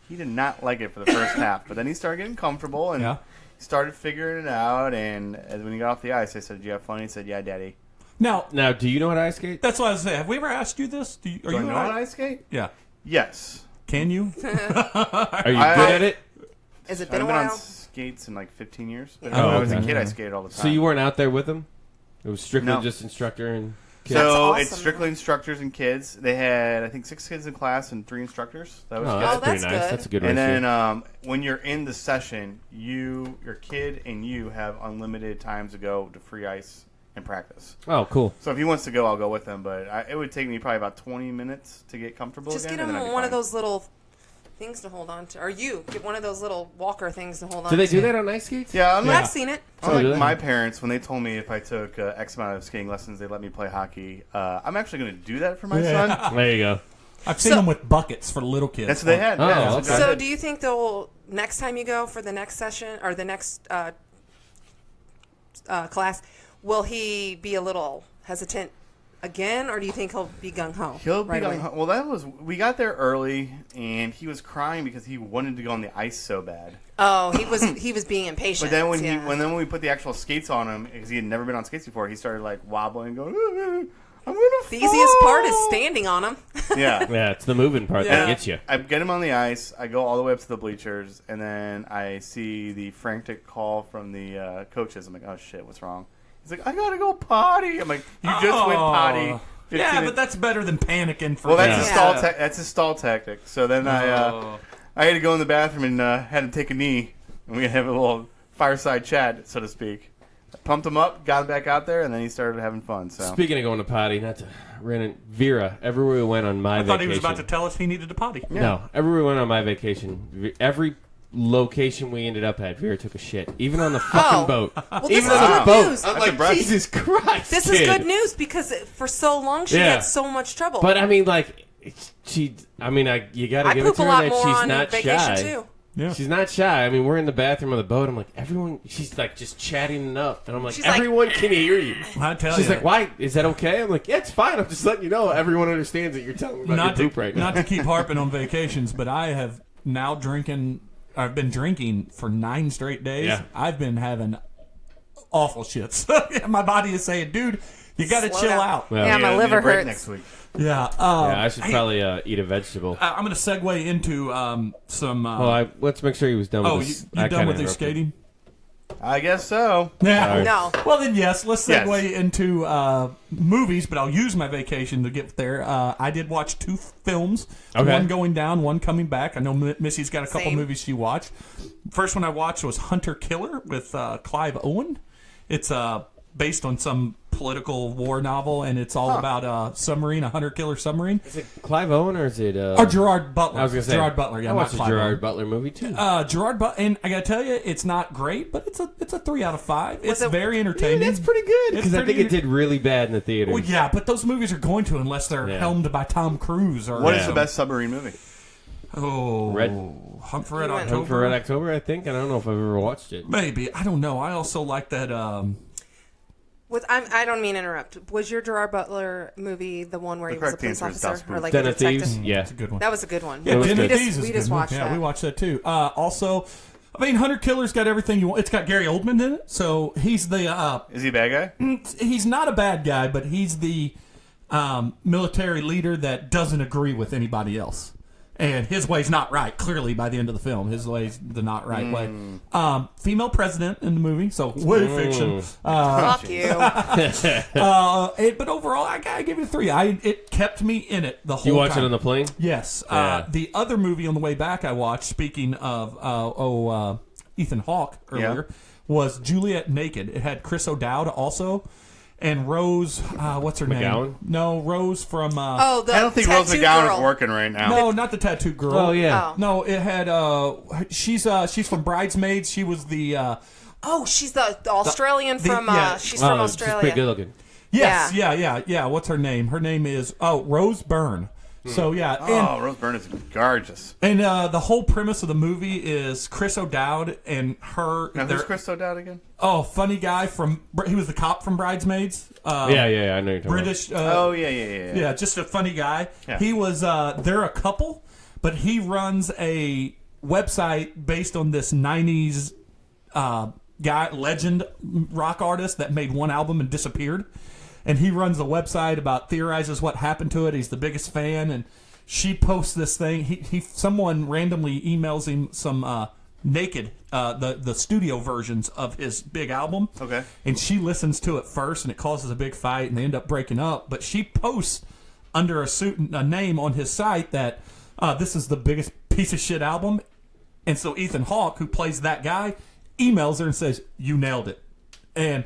he did not like it for the first half, but then he started getting comfortable and Yeah. started figuring it out. And when he got off the ice, I said, "Did you have fun?" He said, "Yeah, Daddy." Now, Now, do you know how to ice skate? that's what I was saying. Have we ever asked you this? Are Do you I know an how to ice skate? Yeah. Yes. Can you? Are you I- good at it? Has it I've been a been on while? skates in like 15 years. But Yeah. when I was a okay. kid, I skated all the time. So you weren't out there with them? It was strictly No. just instructor and kids? That's So awesome, it's strictly instructors and kids. They had, I think, 6 kids in class and 3 instructors. That was Oh, good. that's Oh, pretty that's nice. good. That's a good And ratio. then when you're in the session, your kid and you have unlimited time to go to free ice and practice. Oh, cool. So if he wants to go, I'll go with him. But it would take me probably about 20 minutes to get comfortable Just again. get and then I'd him be one fine. of those little things to hold on to. Or you get one of those little walker things to hold on Do they to. do that on ice skates? Yeah, Yeah, I've seen it. Oh, do Unlike they? my parents, when they told me if I took X amount of skating lessons, they'd let me play hockey. I'm actually going to do that for my Yeah. son. There you go. I've seen So- them with buckets for little kids. That's what they had. Oh, yeah, that's okay. what they So had. do you think they'll, next time you go for the next session or the next class, will he be a little hesitant again, or do you think he'll be gung-ho? He'll be right away? well, we got there early, and he was crying because he wanted to go on the ice so bad. Oh, he was being impatient. But then when yeah. when we put the actual skates on him, because he had never been on skates before, he started like wobbling and going, "I'm gonna the fall." easiest part is standing on him. Yeah. Yeah, it's the moving part Yeah. that gets you. I get him on the ice. I go all the way up to the bleachers, and then I see the frantic call from the coaches. I'm like, "Oh shit, what's wrong?" He's like, "I gotta go potty." I'm like, "You just went potty." 15 Yeah, minutes- but that's better than panicking for well, that's Yeah. a stall. Yeah. That's a stall tactic. So then I had to go in the bathroom and had him take a knee, and we had to have a little fireside chat, so to speak. I pumped him up, got him back out there, and then he started having fun. So Speaking of going to potty, not to run in, Vera, everywhere we went on my I vacation. thought he was about to tell us he needed to potty. No, everywhere we went on my vacation, every location we ended up at, Vera took a shit. Even on the fucking Oh. boat. Well, this Even is on good the boat. news. I'm That's like, impressive. Jesus Christ. This kid. is good news because for so long she Yeah. had so much trouble. But I mean, like, you got to I give it poop to a her lot that more she's on not vacation shy. too. Yeah. She's not shy. I mean, we're in the bathroom of the boat. I'm like, everyone. She's like just chatting it up, and I'm like, She's like, everyone can hear you. I tell She's you. like, why? Is that okay? I'm like, yeah, it's fine. I'm just letting you know. Everyone understands that you're telling me about not your to poop right now. not to keep harping on vacations, but I have now drinking. I've been drinking for 9 straight days. Yeah. I've been having awful shits. My body is saying, dude, you got to Slow chill down. out. Well, Yeah, my Need a liver break hurts. next week. Yeah. Yeah, I should probably eat a vegetable. I'm going to segue into some. Well, let's make sure he was done with oh, this. you I done kinda with the interrupted. skating? I guess so. Yeah. Sorry. No. Well, then, yes. Let's segue Yes. into movies, but I'll use my vacation to get there. I did watch 2 films. Okay. One going down, one coming back. I know Missy's got a couple Same. movies she watched. First one I watched was Hunter Killer with Clive Owen. It's based on some political war novel, and it's all about a submarine, a hunter-killer submarine. Is it Clive Owen or is it? Or Gerard Butler. I was gonna say Gerard Butler. Yeah, I not watched a Clive Gerard Owen. Butler movie too. Gerard Butler, and I gotta tell you, it's not great, but it's a 3 out of 5. It's it- very Yeah, entertaining. that's pretty good It's because I think pretty- it did really bad in the theater. Well, yeah, but those movies are going to unless they're Yeah. helmed by Tom Cruise or What is Yeah. the best submarine movie? Hunt for Red You went- October. Hunt for Red October, I think, and I don't know if I've ever watched it. Maybe, I don't know. I also like that. I don't mean to interrupt. Was your Gerard Butler movie the one where The he was a correct police answer is officer South or Park. like Den a of detective? Thieves, yeah. It's a good one. That was a good one. Yeah, was Den good. of Thieves is We a just good one. watched Yeah, that. we watched that too. Also, I mean, Hunter Killer's got everything you want. It's got Gary Oldman in it, so he's the Is he a bad guy? he's not a bad guy, but he's the military leader that doesn't agree with anybody else. And his way's not right, clearly, by the end of the film. His way's the not right way. Female president in the movie, so way fiction. Fuck you. But overall, I give it a 3. It kept me in it the whole time. You watch it on the plane? Yes. Yeah. The other movie on the way back I watched, speaking of Ethan Hawke earlier, was Juliet Naked. It had Chris O'Dowd also. And Rose, what's her name? McGowan? No, Rose from... Oh, the I don't think Rose tattoo McGowan girl. is working right now. no, not the tattoo girl. Oh, yeah. Oh. No, it had... she's from Bridesmaids. She was the... Oh, she's the Australian the- from. yeah. She's from Oh, she's pretty Australia. good looking. yes, yeah. What's her name? Her name is... Rose Byrne. So, yeah. And, Oh, Rose Byrne is gorgeous. And the whole premise of the movie is Chris O'Dowd and her. Now, they're- who's Chris O'Dowd again? Oh, funny guy from. He was the cop from Bridesmaids. Yeah, I know you're talking British. Oh, yeah. Yeah, just a funny guy. Yeah. He was. They're a couple, but he runs a website based on this '90s guy, legend rock artist that made one album and disappeared. And he runs a website about theorizes what happened to it. He's the biggest fan, and she posts this thing. Someone randomly emails him some naked the studio versions of his big album. Okay. And she listens to it first, and it causes a big fight, and they end up breaking up. But she posts under a name on his site that this is the biggest piece of shit album. And so Ethan Hawke, who plays that guy, emails her and says, "You nailed it." And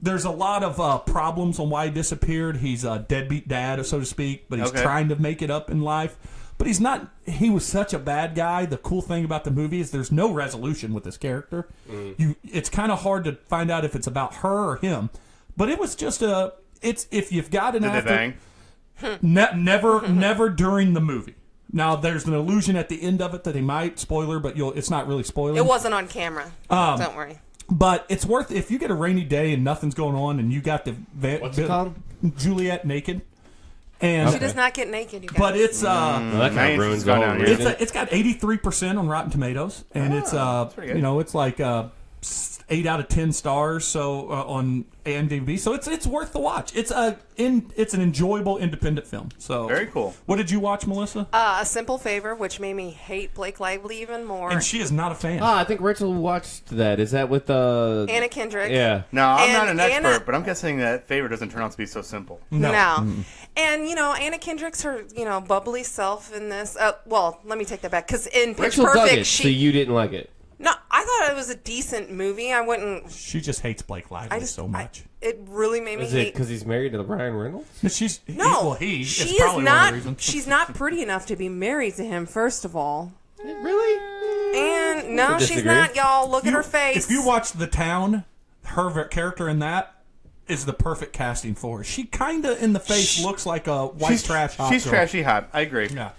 there's a lot of problems on why he disappeared. He's a deadbeat dad, so to speak, but he's Okay. trying to make it up in life. But he's not. He was such a bad guy. The cool thing about the movie is there's no resolution with this character. It's kind of hard to find out if it's about her or him. But it was just It's if you've got an Did they actor. bang? Never during the movie. Now there's an illusion at the end of it that he might spoiler, but it's not really spoiling. It wasn't on camera. Don't worry. But it's worth if you get a rainy day and nothing's going on, and you got the What's it called? Juliet Naked, and She does not get naked, you guys. but it's Well, that kind My of ruins interest the gone whole down here. reason. it's got 83% on Rotten Tomatoes, and it's pretty good. it's like 8 out of 10 stars. So on IMDb, so it's worth the watch. It's an enjoyable independent film. So Very cool. What did you watch, Melissa? A Simple Favor, which made me hate Blake Lively even more. And she is not a fan. I think Rachel watched that. Is that with Anna Kendrick. Yeah. No, I'm not And an expert, Anna- but I'm guessing that Favor doesn't turn out to be so simple. No. And, Anna Kendrick's her, bubbly self in this. Well, let me take that back. Because in Pitch Rachel Perfect, dug it, so you didn't like it. No, I thought it was a decent movie. I wouldn't. She just hates Blake Lively so much. It really made me Is it hate. because he's married to Ryan Reynolds? She's No, it's she is probably one of not. the reasons. She's not pretty enough to be married to him. First of all, Really? and no, I she's disagree. not. Y'all look at her face. If you watch The Town, her character in that is the perfect casting for her. She kind of in the face looks like a white trash hot She's girl. trashy hot. I agree. Yeah.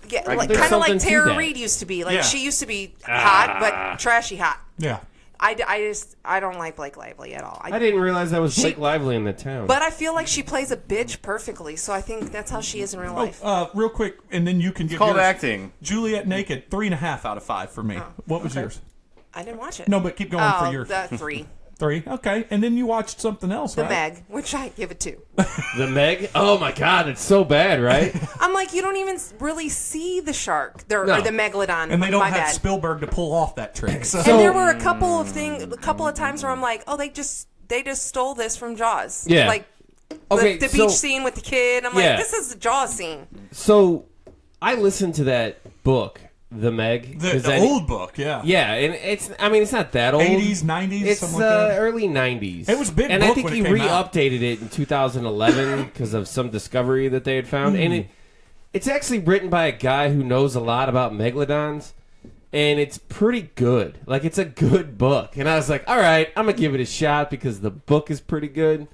Yeah, Like, like there's kind of like something to Tara that. Reid used to be. Like Yeah. she used to be hot, but trashy hot. Yeah. I don't like Blake Lively at all. I didn't realize that was Blake Lively in the town. But I feel like she plays a bitch perfectly, so I think that's how she is in real life. Real quick, and then you can give It's called yours. acting. Juliet Naked, 3.5 out of 5 for me. What was yours? I didn't watch it. No, but keep going for your the 3. 3. Okay, and then you watched something else, The right? Meg, which I give it 2. The Meg? Oh my god, it's so bad, right? I'm like, you don't even really see the shark or No. the megalodon. And they don't My have bad. Spielberg to pull off that trick. So, And there were a couple of times where I'm like, oh, they just stole this from Jaws. Yeah. Like Okay, the so- beach scene with the kid. I'm Yeah. like, this is the Jaws scene. So, I listened to that book, The Meg. the 'cause I- old book, yeah. Yeah, and it's not that old. 80s, 90s, It's something like that. early 90s. It was a big and I book think when he it came out. re-updated it in 2011 because of some discovery that they had found. And it's actually written by a guy who knows a lot about megalodons, and it's pretty good. Like, it's a good book. And I was like, all right, I'm going to give it a shot because the book is pretty good.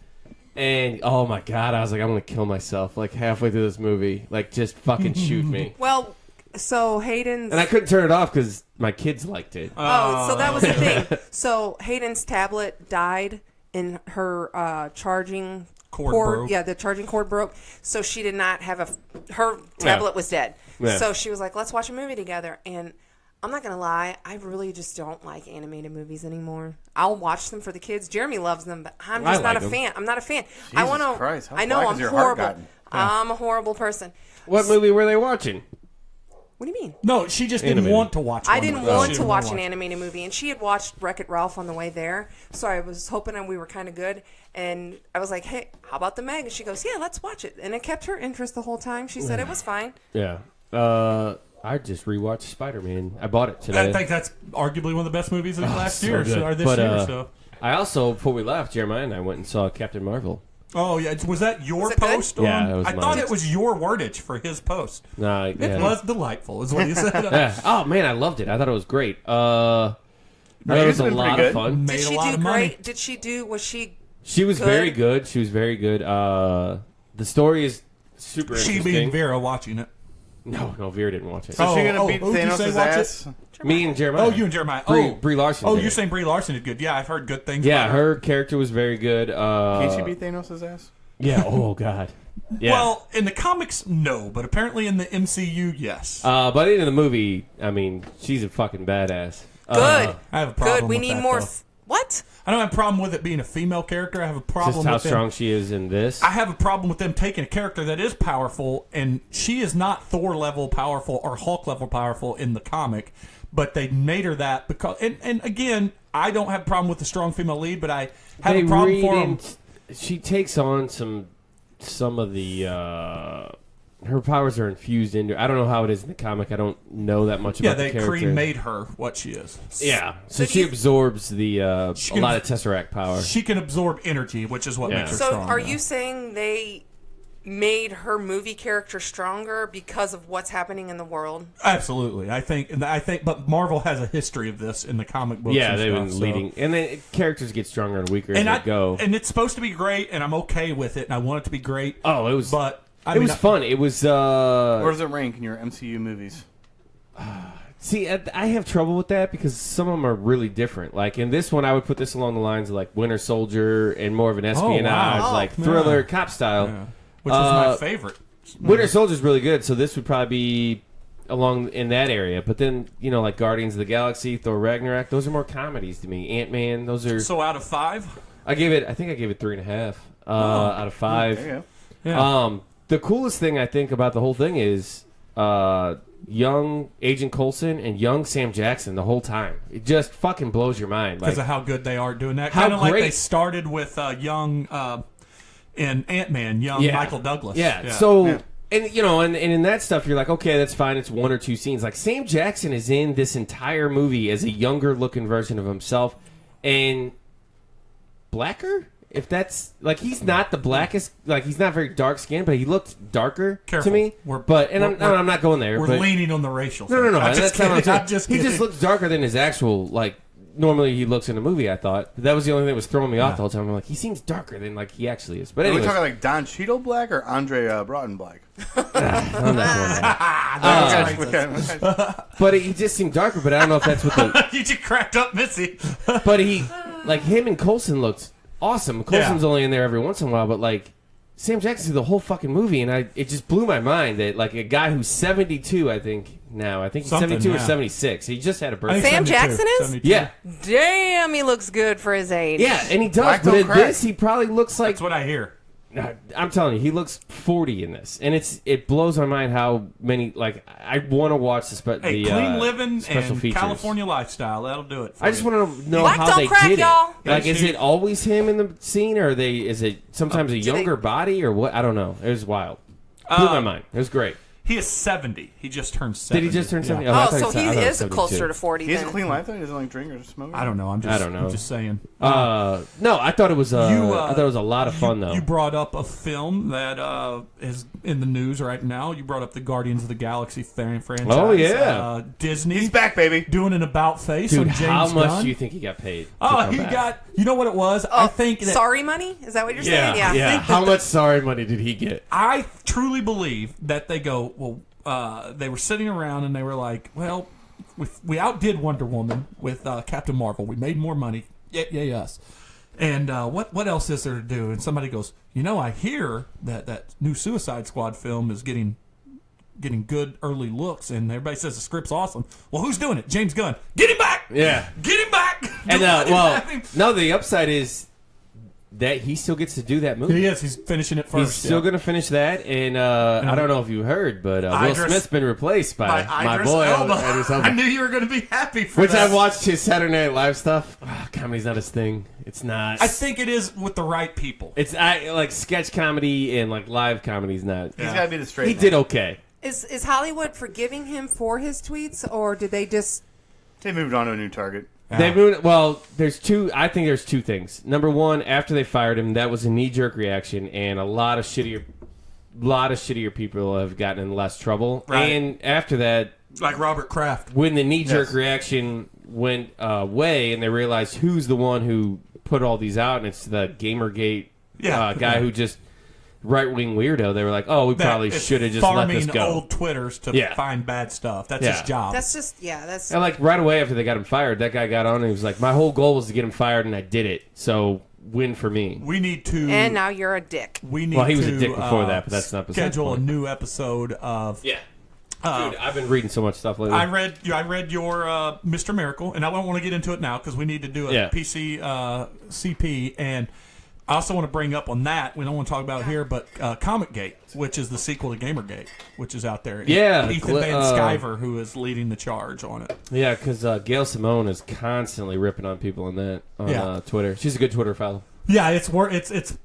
And, oh my God, I was like, I'm going to kill myself, like, halfway through this movie. Like, just fucking shoot me. Well, so Hayden's. And I couldn't turn it off because my kids liked it. so that was the thing. So Hayden's tablet died, and her charging Cord broke. Yeah, the charging cord broke. So she did not have her tablet was dead. Yeah. So she was like, let's watch a movie together. And I'm not going to lie, I really just don't like animated movies anymore. I'll watch them for the kids. Jeremy loves them, but I'm just I not like a 'em. fan. I'm not a fan. Jesus I want to. Christ, how I know black I'm has your heart horrible. gotten? I'm a horrible person. What movie were they watching? What do you mean? No, she just didn't Animated. want to watch I one didn't with us. want She to didn't watch wanna an animated movie, and she had watched Wreck-It Ralph on the way there, so I was hoping that we were kind of good. And I was like, "Hey, how about the Meg?" And she goes, "Yeah, let's watch it." And it kept her interest the whole time. She said it was fine. Yeah. I just rewatched Spider-Man. I bought it today. I think that's arguably one of the best movies of last so year good. or this But, year. So. I also, before we left, Jeremiah and I went and saw Captain Marvel. Oh yeah, was that your Was it good? post? Yeah, on? it was I mine. thought it was your wordage for his post. Nah, It yeah. was delightful, is what he said. Yeah. Oh man, I loved it. I thought it was great. I thought it was a been pretty lot good. of fun. Made Did a she lot do of money. great? Did she do? Was she? She was Good. very good. She was very good. The story is super She interesting. being Vera watching it. No, Vera didn't watch it. So she gonna oh, beat who'd you say Thanos' watch it? ass? Me and Jeremiah. Oh, you and Jeremiah. Brie Larson Oh, did you're it. saying Brie Larson did good. Yeah, I've heard good things Yeah, about her character was very good. Can she beat Thanos' ass? Yeah. Oh God. Yeah. Well, in the comics, no, but apparently in the MCU, yes. But in the movie, I mean, she's a fucking badass. Good. I have a problem Good. We with need that, more. though. What? I don't have a problem with it being a female character. I have a problem Just how with them. strong she is in this. I have a problem with them taking a character that is powerful, and she is not Thor level powerful or Hulk level powerful in the comic, but they made her that because. And again, I don't have a problem with the strong female lead, but I have They a problem read for them. in- She takes on some of the. Her powers are infused into. I don't know how it is in the comic. I don't know that much Yeah, about the they character. cremate her what she is. Yeah, So so do she you- absorbs the a can- lot of Tesseract power. She can absorb energy, which is what Yeah. makes her So strong. are yeah. you saying they made her movie character stronger because of what's happening in the world? Absolutely, I think, but Marvel has a history of this in the comic books. Yeah, and they've stuff, been so- leading, and then characters get stronger and weaker and as they go. and it's supposed to be great, and I'm okay with it, and I want it to be great. Oh, it was. But I it mean, was fun. It was. Where does it rank in your MCU movies? See, I have trouble with that because some of them are really different. Like in this one, I would put this along the lines of like Winter Soldier and more of an espionage, wow. like Oh, thriller, yeah. cop style. Yeah. Which was my favorite. Winter Soldier's really good, so this would probably be along in that area. But then, like Guardians of the Galaxy, Thor Ragnarok, those are more comedies to me. Ant-Man, those are. So out of 5, I think I gave it 3.5 out of 5. There you go. yeah. The coolest thing I think about the whole thing is young Agent Coulson and young Sam Jackson the whole time. It just fucking blows your mind. Because Like, of how good they are doing that. How Kind of like great- they started with young in Ant-Man, young Yeah. Michael Douglas. yeah. So, Yeah. and and in that stuff, you're like, okay, that's fine. It's 1 or 2 scenes. Like Sam Jackson is in this entire movie as a younger looking version of himself, and blacker. If that's like he's not the blackest, like he's not very dark skinned, but he looked darker Careful. to me. I'm not going there. We're but, leaning on the racial No, side. I'm that's just not what I'm kidding. saying. I'm just He kidding. just looks darker than his actual, like, normally he looks in a movie. I thought that was the only thing that was throwing me off the whole time. I'm like, he seems darker than like he actually is. But Are we anyway, talking like Don Cheadle black or Andre Broughton black? I'm not doing that. But he just seemed darker. But I don't know if that's what the. You just cracked up, Missy. But he, like him and Coulson looked awesome. Coulson's only in there every once in a while, but like Sam Jackson through the whole fucking movie, and it just blew my mind that like a guy who's 72, I think he's Something, 72 or yeah. 76. He just had a I birthday. think Sam 72, Jackson is? 72. Yeah, Damn, he looks good for his age. yeah, and he does. Black But don't in crack. this, he probably looks like. That's what I hear. I'm telling you, he looks 40 in this, and it blows my mind how many. Like, I want to watch Hey, clean living special and features. California lifestyle. That'll do it. For I just you. want to know Black how don't they crack, did y'all. it. Like, Yeah, is she- it always him in the scene, or is it sometimes a do they- younger body, or what? I don't know. It was wild. Blew my mind. It was great. He is 70. He just turned 70. Did he just turn 70? Yeah. I Oh, thought so I thought he it was is 72. closer to 40 He has a then. clean life though. He doesn't like drink or smoke. I don't know. I'm just saying. No, I thought it was. I thought it was a lot of fun though. You brought up a film that is in the news right now. You brought up the Guardians of the Galaxy franchise. Oh, yeah. Disney. He's back, baby. Doing an about face Dude, on James how much Gunn. do you think he got paid? to Oh, come he back? got. You know what it was? Oh, I think that sorry money? Is that what you're saying? Yeah. Yeah. think that How much sorry money did he get? I truly believe that they go, well, they were sitting around and they were like, well, we outdid Wonder Woman with Captain Marvel. We made more money. Yay us. And what else is there to do? And somebody goes, I hear that new Suicide Squad film is getting good early looks, and everybody says the script's awesome. Well, who's doing it? James Gunn. Get him back! Yeah. Get him back! And Don't let him have him. no, the upside is that he still gets to do that movie. He is. He's finishing it first. He's still going to finish that, and I don't know if you heard, but Will Idris- Smith's been replaced by my Idris boy Elba. Idris Elba. I knew you were going to be happy for Which that. I watched his Saturday Night Live stuff. Comedy's not his thing. It's not. I think it is with the right people. it's like sketch comedy and like live comedy's not. He's got to be the straight. He man. did okay. Is Hollywood forgiving him for his tweets, or did they just... They moved on to a new target. They moved. Well, there's two. I think there's two things. Number one, after they fired him, that was a knee-jerk reaction, and a lot of shittier people have gotten in less trouble. Right. And after that, Like Robert Kraft. when the knee-jerk Yes. reaction went away, and they realized who's the one who put all these out, and it's the Gamergate Yeah. guy who just right-wing weirdo. They were like, oh, we probably That is should have just let this farming go. old Twitters to Yeah. find bad stuff. That's Yeah. his job. That's just... Yeah, that's... And like right away after they got him fired, that guy got on and he was like, my whole goal was to get him fired, and I did it. So win for me. we need to. And now you're a dick. we need Well, he was to, a dick before that, but that's not beside the schedule a point. new episode of. Yeah. Dude, I've been reading so much stuff lately. I read your Mr. Miracle, and I don't want to get into it now because we need to do a Yeah. PC CP, and I also want to bring up on that. We don't want to talk about it here, but Comic Gate, which is the sequel to Gamergate, which is out there. Yeah, Ethan Van Sciver, who is leading the charge on it. Yeah, because Gail Simone is constantly ripping on people on that on Yeah. Twitter. She's a good Twitter follow. Yeah, it's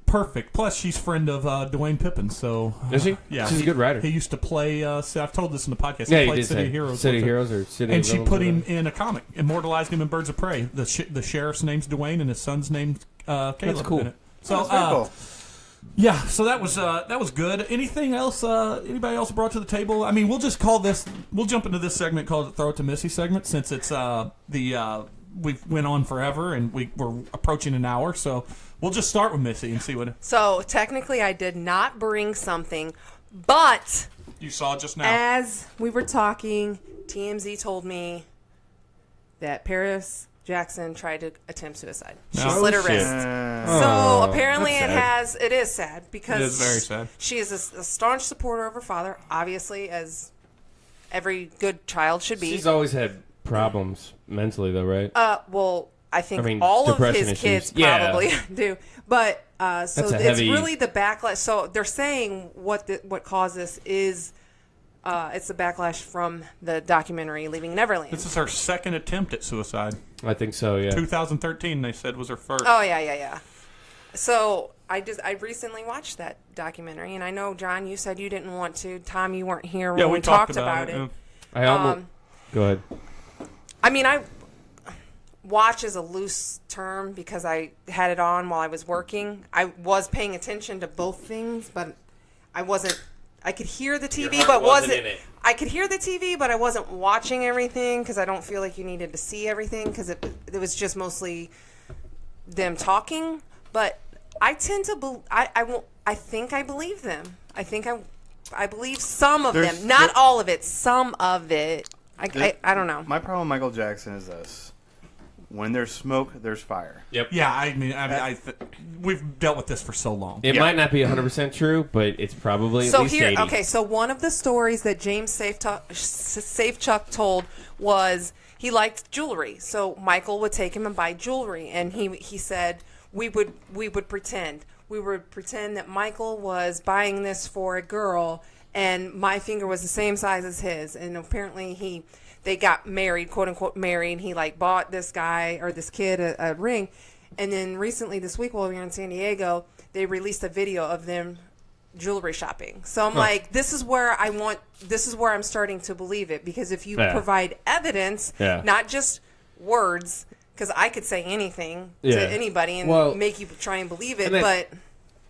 perfect. Plus, she's friend of Dwayne Pippen, so Is she? yeah, She's a good writer. He used to play. I've told this in the podcast. Yeah, he you played did City say of Heroes. City with her. Heroes or City And of she Villains, put him whatever. in a comic, immortalized him in Birds of Prey. The sheriff's name's Dwayne, and his son's name's Caleb. That's cool. In it. So That's very cool. yeah, so that was good. Anything else? Anybody else brought to the table? I mean, we'll just call this. We'll jump into this segment called the Throw It to Missy segment, since it's we've went on forever and we're approaching an hour. So we'll just start with Missy and see what So, technically, I did not bring something, but you saw just now. as we were talking, TMZ told me that Paris Jackson tried to attempt suicide. She No slit her shit. wrist. So apparently that's it is sad because It is very sad. she is a staunch supporter of her father, obviously, as every good child should be. She's always had problems mentally, though, right? Well, I think I mean, all of depression his issues. kids Yeah. probably do. But so That's a it's heavy- really the backlash. So they're saying what caused this is it's the backlash from the documentary Leaving Neverland. This is her second attempt at suicide. I think so, yeah. 2013, they said, was her first. Oh yeah. So I recently watched that documentary, and I know, John, you said you didn't want to. Tom, you weren't here when Yeah, we talked about it. yeah. I almost... Go ahead. I mean, watch is a loose term because I had it on while I was working. I was paying attention to both things, but I wasn't I could hear the TV, heart but wasn't wasn't. in it. I could hear the TV, but I wasn't watching everything because I don't feel like you needed to see everything because it was just mostly them talking. But I tend to I think I believe them. I think I believe some of them, not all of it. Some of it. I don't know. My problem with Michael Jackson is this: when there's smoke, there's fire. Yep. Yeah, I mean, we've dealt with this for so long. It might not be 100% true, but it's probably at least 80. Okay, so one of the stories that James Safechuck told was he liked jewelry. So Michael would take him and buy jewelry, and he said we would pretend that Michael was buying this for a girl, and my finger was the same size as his, and apparently they got married, quote unquote married. He bought this guy or this kid a ring. And then recently this week while we were in San Diego, they released a video of them jewelry shopping. So I'm like, this is where I'm starting to believe it, because if you provide evidence, not just words, because I could say anything to anybody and make you try and believe it, but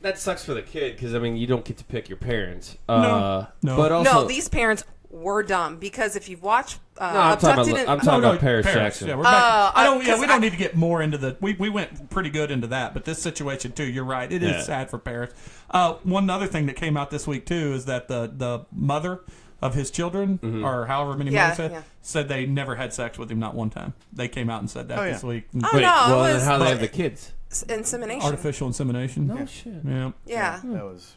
that sucks for the kid because, I mean, you don't get to pick your parents. No. But also, these parents were dumb, because if you've watched I'm talking about Paris Jackson. Yeah, we're back. We don't need to get more into the. We went pretty good into that, but this situation too. You're right. It is sad for Paris. One other thing that came out this week too is that the mother of his children, or however many mothers said they never had sex with him, not one time. They came out and said that this week. Oh, Wait, no, well, it then was how do they have the kids? Insemination. Artificial insemination. No shit. Yeah. Yeah. That was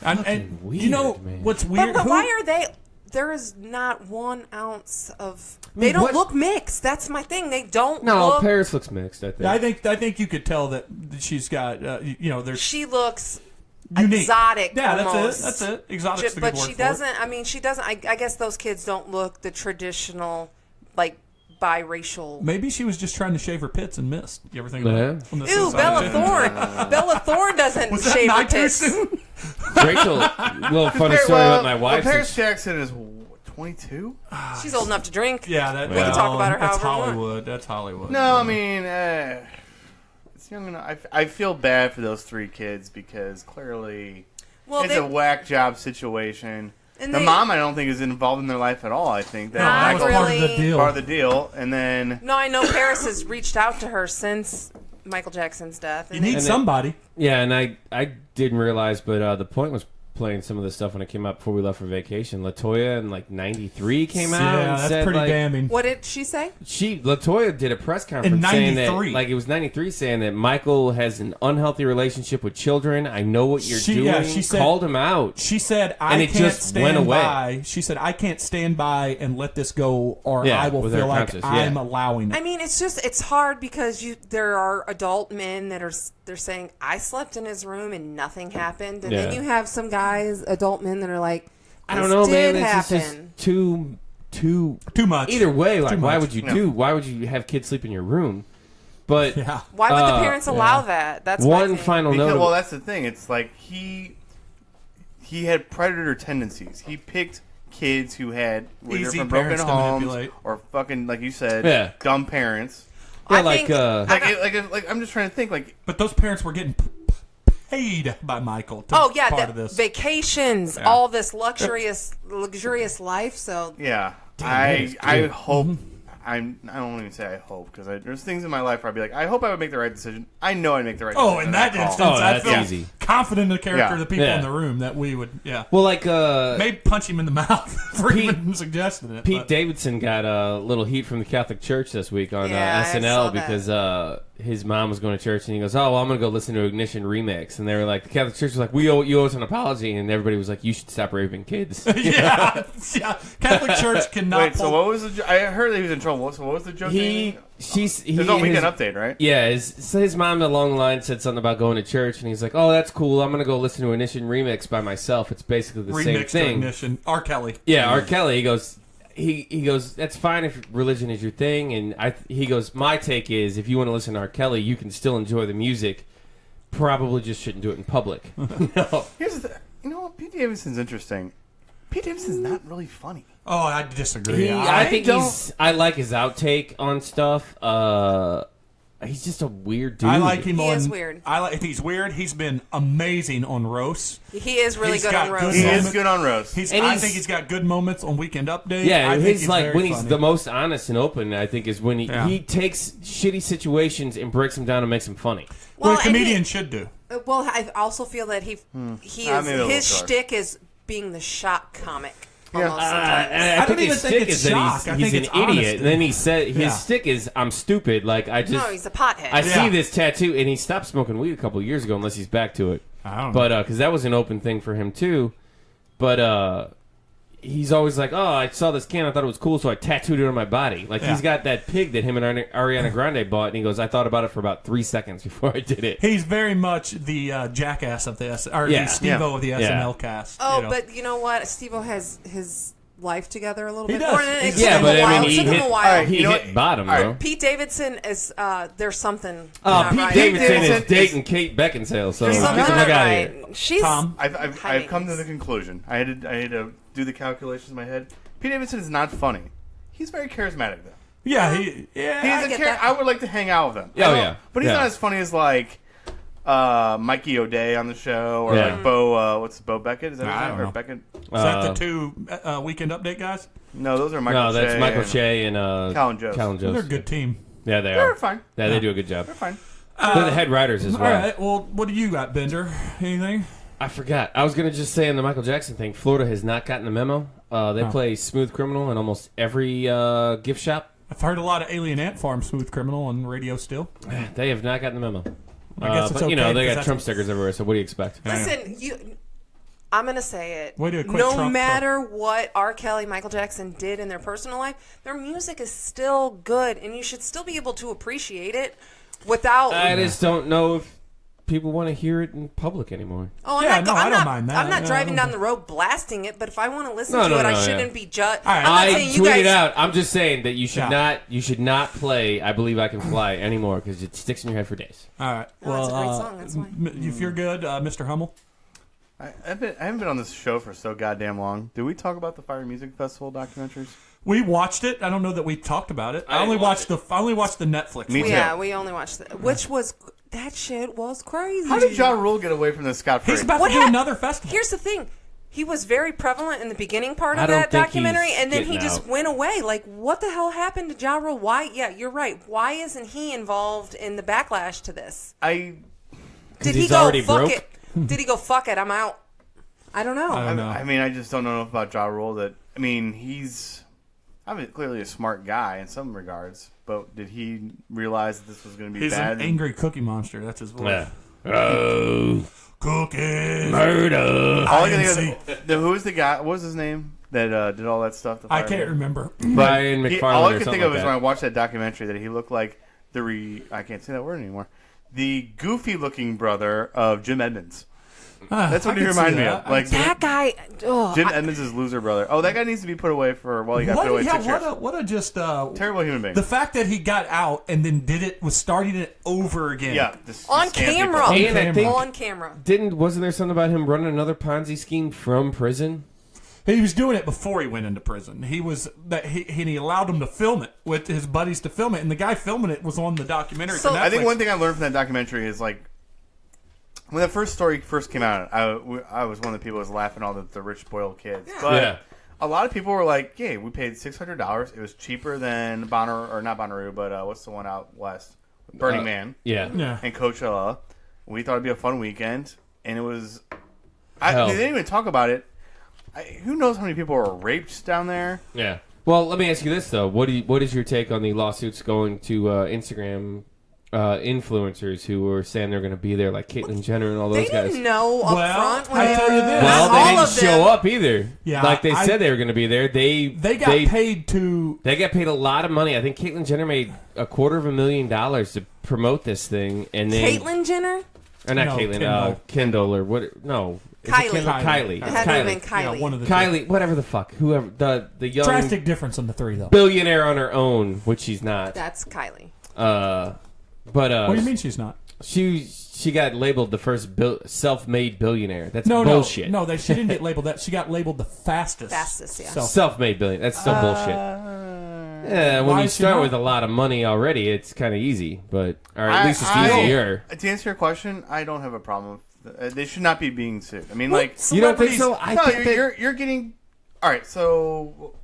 And weird, you know man. what's weird? But why are they? There is not 1 ounce of. They don't look mixed. That's my thing. They don't. No, Paris looks mixed. I think. I think you could tell that she's got. There's. She looks unique. exotic. Yeah, almost. that's it. Exotic's the But good word she for doesn't. it. I mean, she doesn't. I guess those kids don't look the traditional, biracial. Maybe she was just trying to shave her pits and missed. You ever think of that? From the Ew, suicide Bella attempt? Thorne. Bella Thorne doesn't Was that shave her night too tits. soon? Rachel, little funny story about my wife. Paris Jackson is 22. She's old enough to drink. Yeah, We can talk about her that's however we want. Hollywood. That's Hollywood. No, I mean, it's young enough. I feel bad for those 3 kids because clearly it's a whack job situation. And the mom, I don't think, is involved in their life at all. I think that that was part of the really. deal. part of the deal. And then No, I know Paris has reached out to her since Michael Jackson's death. You need somebody. Yeah, and I didn't realize, but the Point was playing some of this stuff when it came out before we left for vacation. LaToya in 93 came out. Yeah, and that's said, pretty damning. What did she say? LaToya did a press conference In saying that, 93. it was 93, saying that Michael has an unhealthy relationship with children. I know what you're doing. Yeah, she said, called him out. She said, And I it can't just went stand away. by. She said, I can't stand by and let this go, or Yeah, I will with feel her like conscience, I'm yeah. allowing it. I mean, it's hard because there are adult men that they're saying, I slept in his room and nothing happened. And then Yeah. you have some guys, adult men, that are like, I don't know, man. did It's just happen. too Too much. Either way, Too why much. would you Why would you have kids sleep in your room? But Yeah. Why would the parents allow that? That's my one thing. final because, note. well, that's the thing. It's like he had predator tendencies. He picked kids who had either Easy from broken parents to homes manipulate. or fucking, like you said, Yeah. dumb parents. yeah, I like think- Like I'm just trying to think. Like, But those parents were getting paid by Michael to Oh be yeah, part of this. vacations, Yeah. all this luxurious life. So yeah, that is I good. hope. I don't even say I hope because there's things in my life where I'd be like, I hope I would make the right decision. I know I'd make the right decision. Oh, in that call. instance, Oh, I that's feel easy. confident in the character Yeah. of the people Yeah. in the room that we would, well, like maybe punch him in the mouth for Pete- even suggesting it. Pete but- Davidson got a little heat from the Catholic Church this week on Yeah, I SNL saw that. because his mom was going to church and he goes, "Oh, well, I'm going to go listen to Ignition Remix," and they were like, the Catholic Church was like, "You owe us an apology," and everybody was like, "You should stop raping kids." yeah, yeah. Catholic Church cannot. Wait, so pull- what was the? I heard that he was in trouble. So what was the joke? he There's no weekend his- update, right? Yeah, his mom along the line said something about going to church, and he's like, "Oh, that's cool. I'm gonna go listen to Ignition Remix by myself. It's basically the same remixed thing." Ignition. R. Kelly. Yeah, R. Kelly. He goes, that's fine if religion is your thing, and he goes, my take is if you want to listen to R. Kelly, you can still enjoy the music. Probably just shouldn't do it in public. No. Here's the. You know what? Pete Davidson's interesting. Pete Davidson's not really funny. Oh, I disagree. I think don't- I like his outtake on stuff. he's just a weird dude. I like him He on. is weird. He's weird. He's been amazing on roast. He is really He's good got on good roast. He moments. is good on roast. And I think he's got good moments on Weekend Update. Yeah, I think his he's like very when he's funny. the most honest and open. I think is when Yeah. he takes shitty situations and breaks them down and makes them funny. what a and comedian should do. Well, I also feel that he I is mean, a little his dark. shtick is being the shock comic. Yeah. Almost sometimes. And I don't think even his think stick it's is that shock. I he's think an it's idiot. honesty. And then he said his Yeah. stick is I'm stupid. Like I just No, he's a pothead. I Yeah. see this tattoo, and he stopped smoking weed a couple of years ago, unless he's back to it. I don't know. But because that was an open thing for him too. But he's always like, "Oh, I saw this can, I thought it was cool, so I tattooed it on my body." Like Yeah. he's got that pig that him and Ariana Grande bought, and he goes, "I thought about it for about 3 seconds before I did it." He's very much the jackass of the Yeah. the Steve-O of the Yeah. SNL cast. Oh, you know. but you know what? Steve-O has his life together a little He bit does. more. And it He's- took Yeah, him but a I while. mean, It he took him hit, a while. All right, he you know hit what? bottom, All right. bro. Pete Davidson is there's something. Oh, not Pete right. Davidson is Davidson dating Kate Beckinsale, so There's get the something fuck not out of right. here. She's Tom? I've come to the conclusion. I had to do the calculations in my head. Pete Davidson is not funny. He's very charismatic though. yeah, He's I a get char- that. I would like to hang out with him. Oh, I don't- yeah. But he's Yeah. not as funny as like Mikey O'Day on the show or Yeah. like Bo. What's Bo Beckett? Is that his I name? don't Or know. Beckett? is that the two Weekend Update guys? No, those are Michael. No, that's Che Michael and Che and Callan Jost. Jost. They're a good team. Yeah, they They're are. fine. Yeah, they do a good job. They're fine. They're the head writers as All well. right. Well, what do you got, Bender? Anything? I forgot. I was going to just say on the Michael Jackson thing, Florida has not gotten the memo. They play Smooth Criminal in almost every gift shop. I've heard a lot of Alien Ant Farm Smooth Criminal on radio still. They have not gotten the memo. I guess it's but, you okay, know, they because got that's- Trump stickers everywhere, so what do you expect? Listen, I'm gonna say it. Way to quit no Trump, matter what R. Kelly, Michael Jackson did in their personal life, their music is still good, and you should still be able to appreciate it without. I just don't know if people want to hear it in public anymore. Oh, I'm Yeah, not, no, I'm I don't not, mind that. I'm not Yeah, I driving don't- down the road blasting it, but if I want to listen No, to no, it, no, I yeah. shouldn't be judged. All right. I'm not I saying you tweeted guys. out. I'm just saying that you should Yeah. not. You should not play "I Believe I Can Fly" anymore because it sticks in your head for days. All right. No, well, it's a great song, that's why. If you're good, Mr. Hummel. I haven't been on this show for so goddamn long. Did we talk about the Fire Music Festival documentaries? We watched it. I don't know that we talked about it. I I only didn't watch watched the. I only watched the Netflix. Me one. too. Yeah, we only watched which was that shit was crazy. How did Ja Rule get away from this scot-free? He's about What to do hap- another festival. Here's the thing. He was very prevalent in the beginning part I of don't that think documentary, he's and then he getting just out. went away. Like, what the hell happened to Ja Rule? Why? Yeah, you're right. Why isn't he involved in the backlash to this? I Did he he's go, already fuck broke? it? Did he go, fuck it, I'm out? I don't know. I don't know. I mean, I just don't know enough about Ja Rule. That I mean, he's clearly a smart guy in some regards, but did he realize that this was going to be He's bad? an angry cookie monster. That's his voice. Oh, Cookies. murder! All I can INC. think of, who was the guy? What was his name that did all that stuff? The I Fire can't Music? remember. Brian McFarlane All I or could something think of like is that. when I watched that documentary that he looked like I can't say that word anymore. The goofy-looking brother of Jim Edmonds. That's what I he can see reminded me that. of. Like that guy. Oh, Jim Edmonds' loser brother. Oh, that guy needs to be put away for. Well, he got put away What? 6 Yeah. years. What a just. Terrible human being. The fact that he got out and then was starting it over again. Yeah, just on scam camera. people. And I think- On camera. Wasn't there something about him running another Ponzi scheme from prison? He was doing it before he went into prison. He was that he allowed him to film it with his buddies to film it, and the guy filming it was on the documentary. So- for Netflix. I think one thing I learned from that documentary is like when that first story first came out, I was one of the people who was laughing all the rich spoiled kids. But Yeah. a lot of people were like, "Yeah, we paid $600. It was cheaper than Bonnaroo, or not Bonnaroo, but what's the one out west, Burning Man Yeah. Yeah. and Coachella." We thought it'd be a fun weekend, and it was. Hell. They didn't even talk about it. Who knows how many people were raped down there? Yeah. Well, let me ask you this though: what is your take on the lawsuits going to Instagram influencers who were saying they're going to be there, like Caitlyn Jenner and all They those guys? didn't know up Well, front. When I they tell were- you this. Well, Not they all didn't of them. show up either. Yeah, like they I- said they were going to be there. They They got paid to. They got paid a lot of money. I think Caitlyn Jenner made $250,000 to promote this thing, and then Caitlyn Jenner? or not No, Caitlyn, Kendall or what? No, is it Kylie. Kendall? Kylie. It It's had to have been Kylie. Kylie. Yeah, one of the Kylie, whatever the fuck, whoever the young drastic difference on the three though. billionaire on her own, which she's not. That's Kylie. But What do you mean she's not? she got labeled the first self-made billionaire. That's No, bullshit. no, she didn't get labeled that. She got labeled the fastest. Fastest, yeah. self- Self-made billionaire. That's still bullshit. Yeah, when Why you is she start not? with a lot of money already, it's kind of easy. But or at I- least it's I- easier. To answer your question, I don't have a problem. They should not be being sued. I mean, Well, like, You don't think celebrities- so? I no, think that you're getting. All right, so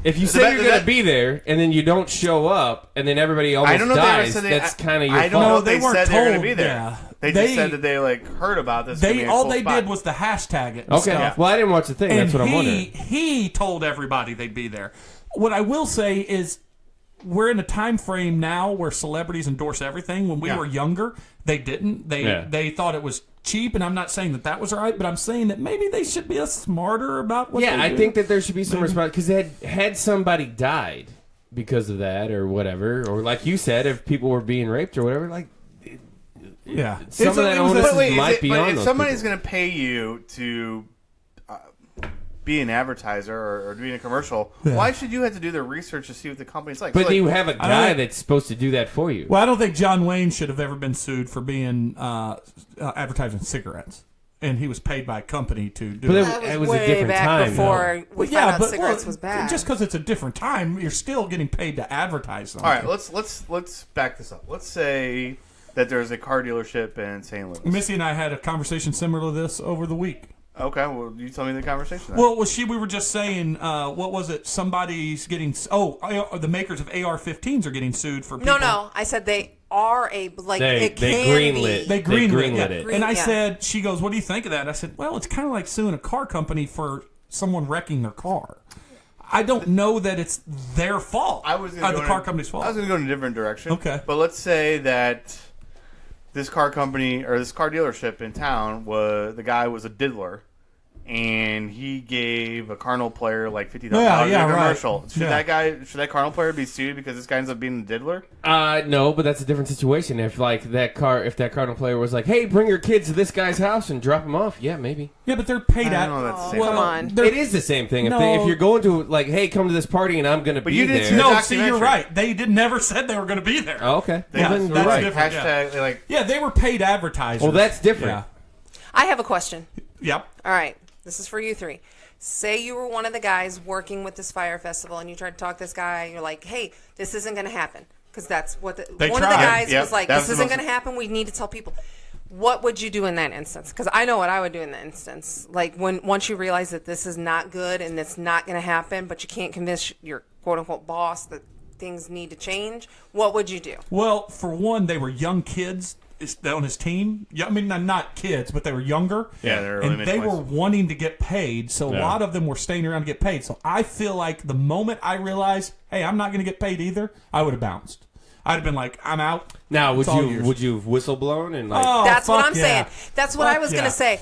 if you The say bet- you're the going to bet- be there and then you don't show up and then everybody almost I don't know if they ever dies, said they. that's kind of your I don't fault. know if they they weren't said they were going told, to be there. yeah. They They- just said that they heard about this. They being a all cool they spot. did was the hashtag it. And Okay, stuff. well I didn't watch the thing. And That's what I'm wondering. he told everybody they'd be there. What I will say is, we're in a time frame now where celebrities endorse everything. When we Yeah. were younger, they didn't. They thought it was cheap, and I'm not saying that was right, but I'm saying that maybe they should be smarter about what. Yeah, they I do. think that there should be some response because had somebody died because of that or whatever, or like you said, if people were being raped or whatever, like Yeah, Some of that onus But wait, might be on if those somebody's people. going to pay you to be an advertiser or doing a commercial, why should you have to do the research to see what the company's like? But So, like, you have a guy don't- that's supposed to do that for you. Well, I don't think John Wayne should have ever been sued for being advertising cigarettes, and he was paid by a company to do But it. That was, It was a way different back time, before we found out cigarettes was bad. Just because it's a different time, you're still getting paid to advertise something. all right, let's back this up. Let's say that there's a car dealership in St. Louis. Missy and I had a conversation similar to this over the week. Okay, well, you tell me the conversation. Then. Well, we were just saying, what was it? Somebody's getting. The makers of AR-15s are getting sued for. People. no. I said they are a like They it can greenlit. be. They greenlit greenlit it. it. And I Yeah. said, she goes, "What do you think of that?" I said, "Well, it's kind of like suing a car company for someone wrecking their car. I don't know that it's their fault. I was the gonna go car in- company's fault. I was going to go in a different direction. Okay. But let's say that this car company or this car dealership in town the guy was a diddler, and he gave a Cardinal player like $50,000 Yeah, in a right. commercial. Should Yeah. that Cardinal player be sued because this guy ends up being a diddler? No, but that's a different situation. If that Cardinal player was like, "Hey, bring your kids to this guy's house and drop them off," yeah, maybe. Yeah, but they're paid I at. don't know, that's the same well, Come on. they're- It is the same thing. No. If you're going to like, "Hey, come to this party and I'm going to be you didn't there." see No, the see, you're documentary. right. They never said they were going to be there. Oh, okay. They Yeah, Well, then were you're that's right. different. Hashtag like Yeah, they were paid advertisers. Well, that's different. Yeah. I have a question. Yep. All right, this is for you three. Say you were one of the guys working with this fire festival, and you tried to talk this guy. You're like, "Hey, this isn't going to happen," because that's what They one of the tried. guys Yep, was like. that This was the isn't most- going to happen. We need to tell people. What would you do in that instance? Because I know what I would do in that instance. Like once you realize that this is not good and it's not going to happen, but you can't convince your quote unquote boss that things need to change. What would you do? Well, for one, they were young kids on his team. Yeah, I mean, not kids, but they were younger. Yeah, they were and early they mid-twenties. were wanting to get paid. So a Yeah. lot of them were staying around to get paid. So I feel like the moment I realized, hey, I'm not going to get paid either, I would have bounced. I'd have been like, I'm out. Now, It's all yours. would you have whistle blown and like? Oh, That's what fuck I'm yeah. saying. That's what I Fuck was yeah. gonna say.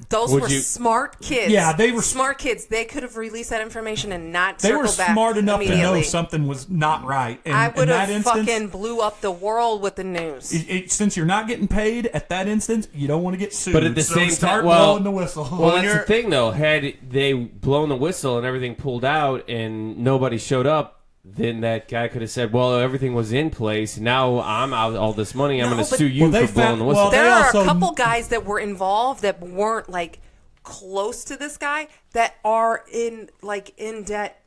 Those Would were you- smart kids. Yeah, they were smart kids. They could have released that information and not They circled were back smart enough to know immediately. something was not right. And I in would that have instance, fucking blew up the world with the news. since you're not getting paid at that instance, you don't want to get sued. But at the So same start time, well, blowing the whistle. Well, that's you're- the thing, though. Had they blown the whistle and everything pulled out and nobody showed up, then that guy could have said, "Well, everything was in place. Now I'm out all this money. I'm No, going to but- sue you Well, they for blowing found- the whistle." well, There they are also- a couple guys that were involved that weren't like close to this guy that are in debt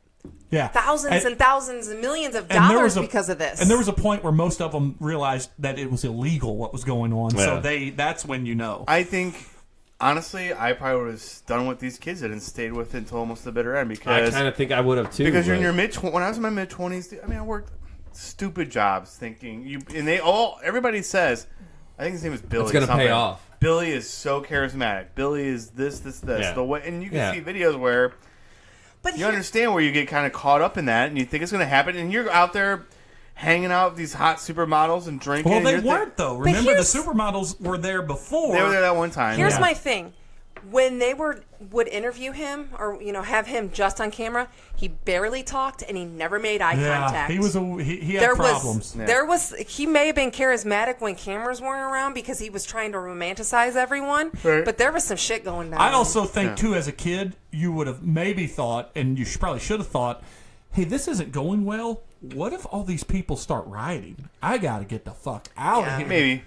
yeah, thousands and thousands and millions of and there dollars was because of this. And there was a point where most of them realized that it was illegal what was going on. Yeah. So that's when you know. I think, honestly, I probably would have done what these kids did and stayed with it until almost the bitter end I because kind of think I would have too. because you're in but- your when I was in my mid-20s, I mean, I worked stupid jobs thinking everybody says, I think his name is Billy. It's gonna pay something. off. Billy is so charismatic. Billy is this. Yeah. The way, and you can Yeah. see videos where but you here- understand where you get kind of caught up in that, and you think it's going to happen, and you're out there hanging out with these hot supermodels and drinking. Well, and they you're weren't though. Remember, the here's- supermodels were there before. They were there that one time. Here's Yeah. my thing. When they would interview him or have him just on camera, he barely talked and he never made eye Yeah, contact. he had problems. He may have been charismatic when cameras weren't around because he was trying to romanticize everyone, Right. but there was some shit going down. I also think Yeah. too, as a kid, you would have maybe thought, and you probably should have thought, "Hey, this isn't going well. What if all these people start rioting? I got to get the fuck out Yeah. of here." Maybe.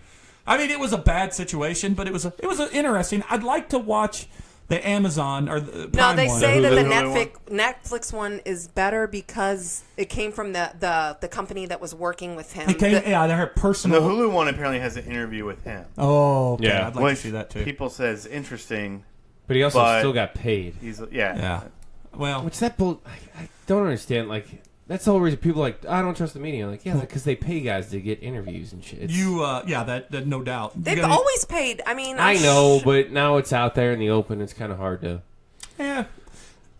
I mean, it was a bad situation, but it was interesting. I'd like to watch The Amazon or the No, Prime they one. say that the Hulu Netflix one is better because it came from the company that was working with him. It came, The- yeah, they're And the personal. Hulu one apparently has an interview with him. Oh, okay. Yeah. I'd like Which to see that too. people says interesting. But he also But- still got paid. He's Yeah. Well, Which that bull, I don't understand. Like that's the whole reason people are like I don't trust the media. Like yeah, because they pay guys to get interviews and shit. that no doubt. You They've gotta- always paid. I mean, I know, but now it's out there in the open. It's kind of hard to. Yeah.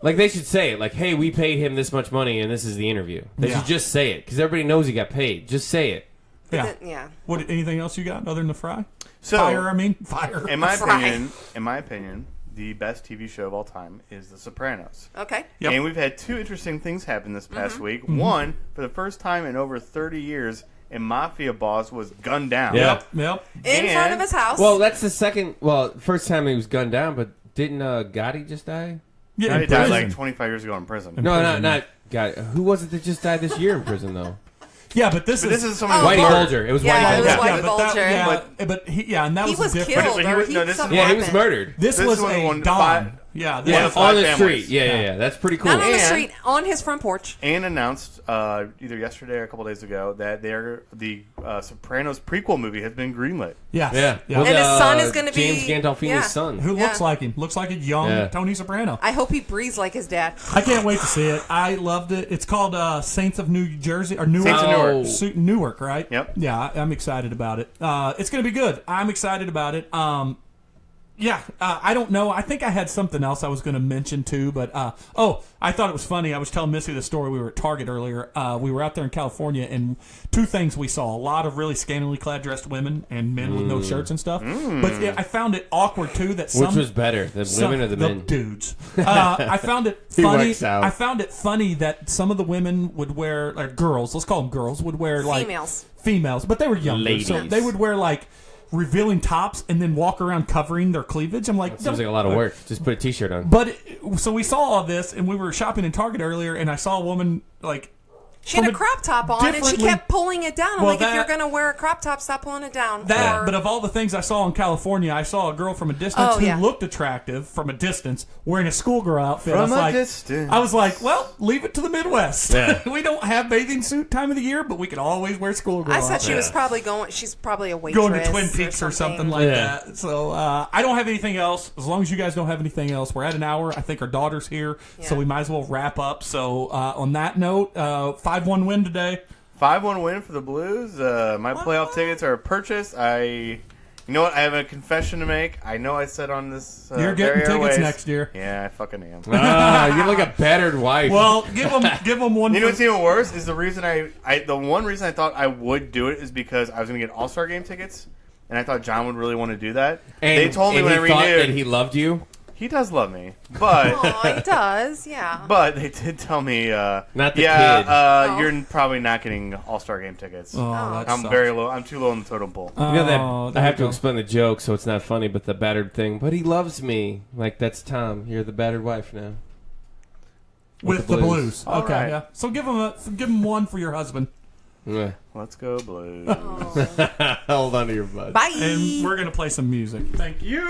Like they should say it. Like, hey, we paid him this much money, and this is the interview. They Yeah. should just say it because everybody knows he got paid. Just say it. Yeah. Yeah. What? Anything else you got other than the fry? So, Fire. I mean, fire. in my Fry. opinion, the best TV show of all time is The Sopranos. Okay. Yep. And we've had two interesting things happen this past week. One, for the first time in over 30 years, a mafia boss was gunned down. Yeah. Yep. In front of And- his house. Well, that's the second. Well, first time he was gunned down, but didn't Gotti just die? Yeah. He in died prison. like 25 years ago in prison. No, prison. not Gotti. Who was it that just died this year in prison though? Yeah, but this But is this is someone Oh, Whitey Bul- Bulger. It was Yeah, Whitey it was Bulger. Whitey but that, Bulger. yeah, but he, yeah, and that he was, was a different. killed, But he or was- he no, this is- Yeah, he was weapon. murdered. This This was one a won Don. five- Yeah, this Yeah, was, five on the families. street. Yeah. That's pretty cool. Not on the And- street, on his front porch. And announced either yesterday or a couple days ago that the Sopranos prequel movie has been greenlit. yes, Yeah. yeah. With, And his son is gonna be- James Gandolfini's yeah. son. Who looks Yeah. like him? Looks like a young Yeah. Tony Soprano. I hope he breathes like his dad. I can't wait to see it. I loved it. It's called Saints of New Jersey or Newark. Saints of Newark. Newark, right? Yep. Yeah, I'm excited about it. It's going to be good. I'm excited about it. I don't know. I think I had something else I was going to mention too, but I thought it was funny. I was telling Missy the story. We were at Target earlier. We were out there in California, and two things we saw: a lot of really scantily clad dressed women and men with no shirts and stuff. But I found it awkward too that Which some was better, the women or the men? dudes. I found it He funny. works out. I found it funny that some of the women would wear, like girls, let's call them girls, would wear like females, but they were younger, so Ladies. they would wear like revealing tops and then walk around covering their cleavage. I'm like, Seems like a lot of work. Just put a T-shirt on. But so we saw all this, and we were shopping in Target earlier, and I saw a woman like. She had from a crop top on, and she differently- kept pulling it down. I'm Well, like, if you're that- going to wear a crop top, stop pulling it down. That, Or- but of all the things I saw in California, I saw a girl from a distance Oh, who yeah. looked attractive from a distance, wearing a schoolgirl outfit. From I was a like, distance. I was like, well, leave it to the Midwest. Yeah. We don't have bathing suit time of the year, but we can always wear schoolgirl. I said she outfits. was probably going. She's probably a waitress. Going to Twin Peaks or something like Yeah. that. So I don't have anything else. As long as you guys don't have anything else, we're at an hour. I think our daughter's here, so Yeah. we might as well wrap up. So on that note, 5-1 win today. 5-1 win for the Blues. My playoff tickets are purchased. You know what? I have a confession to make. I know I said on this. You're getting very tickets airways- next year. Yeah, I fucking am. You're like a battered wife. Well, give them one. You know for- what's even worse is the reason the one reason I thought I would do it is because I was going to get All-Star Game tickets, and I thought John would really want to do that. and, they told me and when I he thought renewed, that he loved you. he does love me, but Oh, he does. Yeah. but they did tell me, Not the kid. you're probably not getting All-Star Game tickets. Oh, that I'm sucks. very low. I'm too low on the totem pole. You know that, Oh, I there have you to go. explain the joke, so it's not funny. But the battered thing. But he loves me. Like that's Tom. You're the battered wife now. with the Blues. All Okay, right. yeah. So give them one for your husband, Yeah. Let's go Blues. Hold on to your butt. Bye. and we're gonna play some music. Thank you.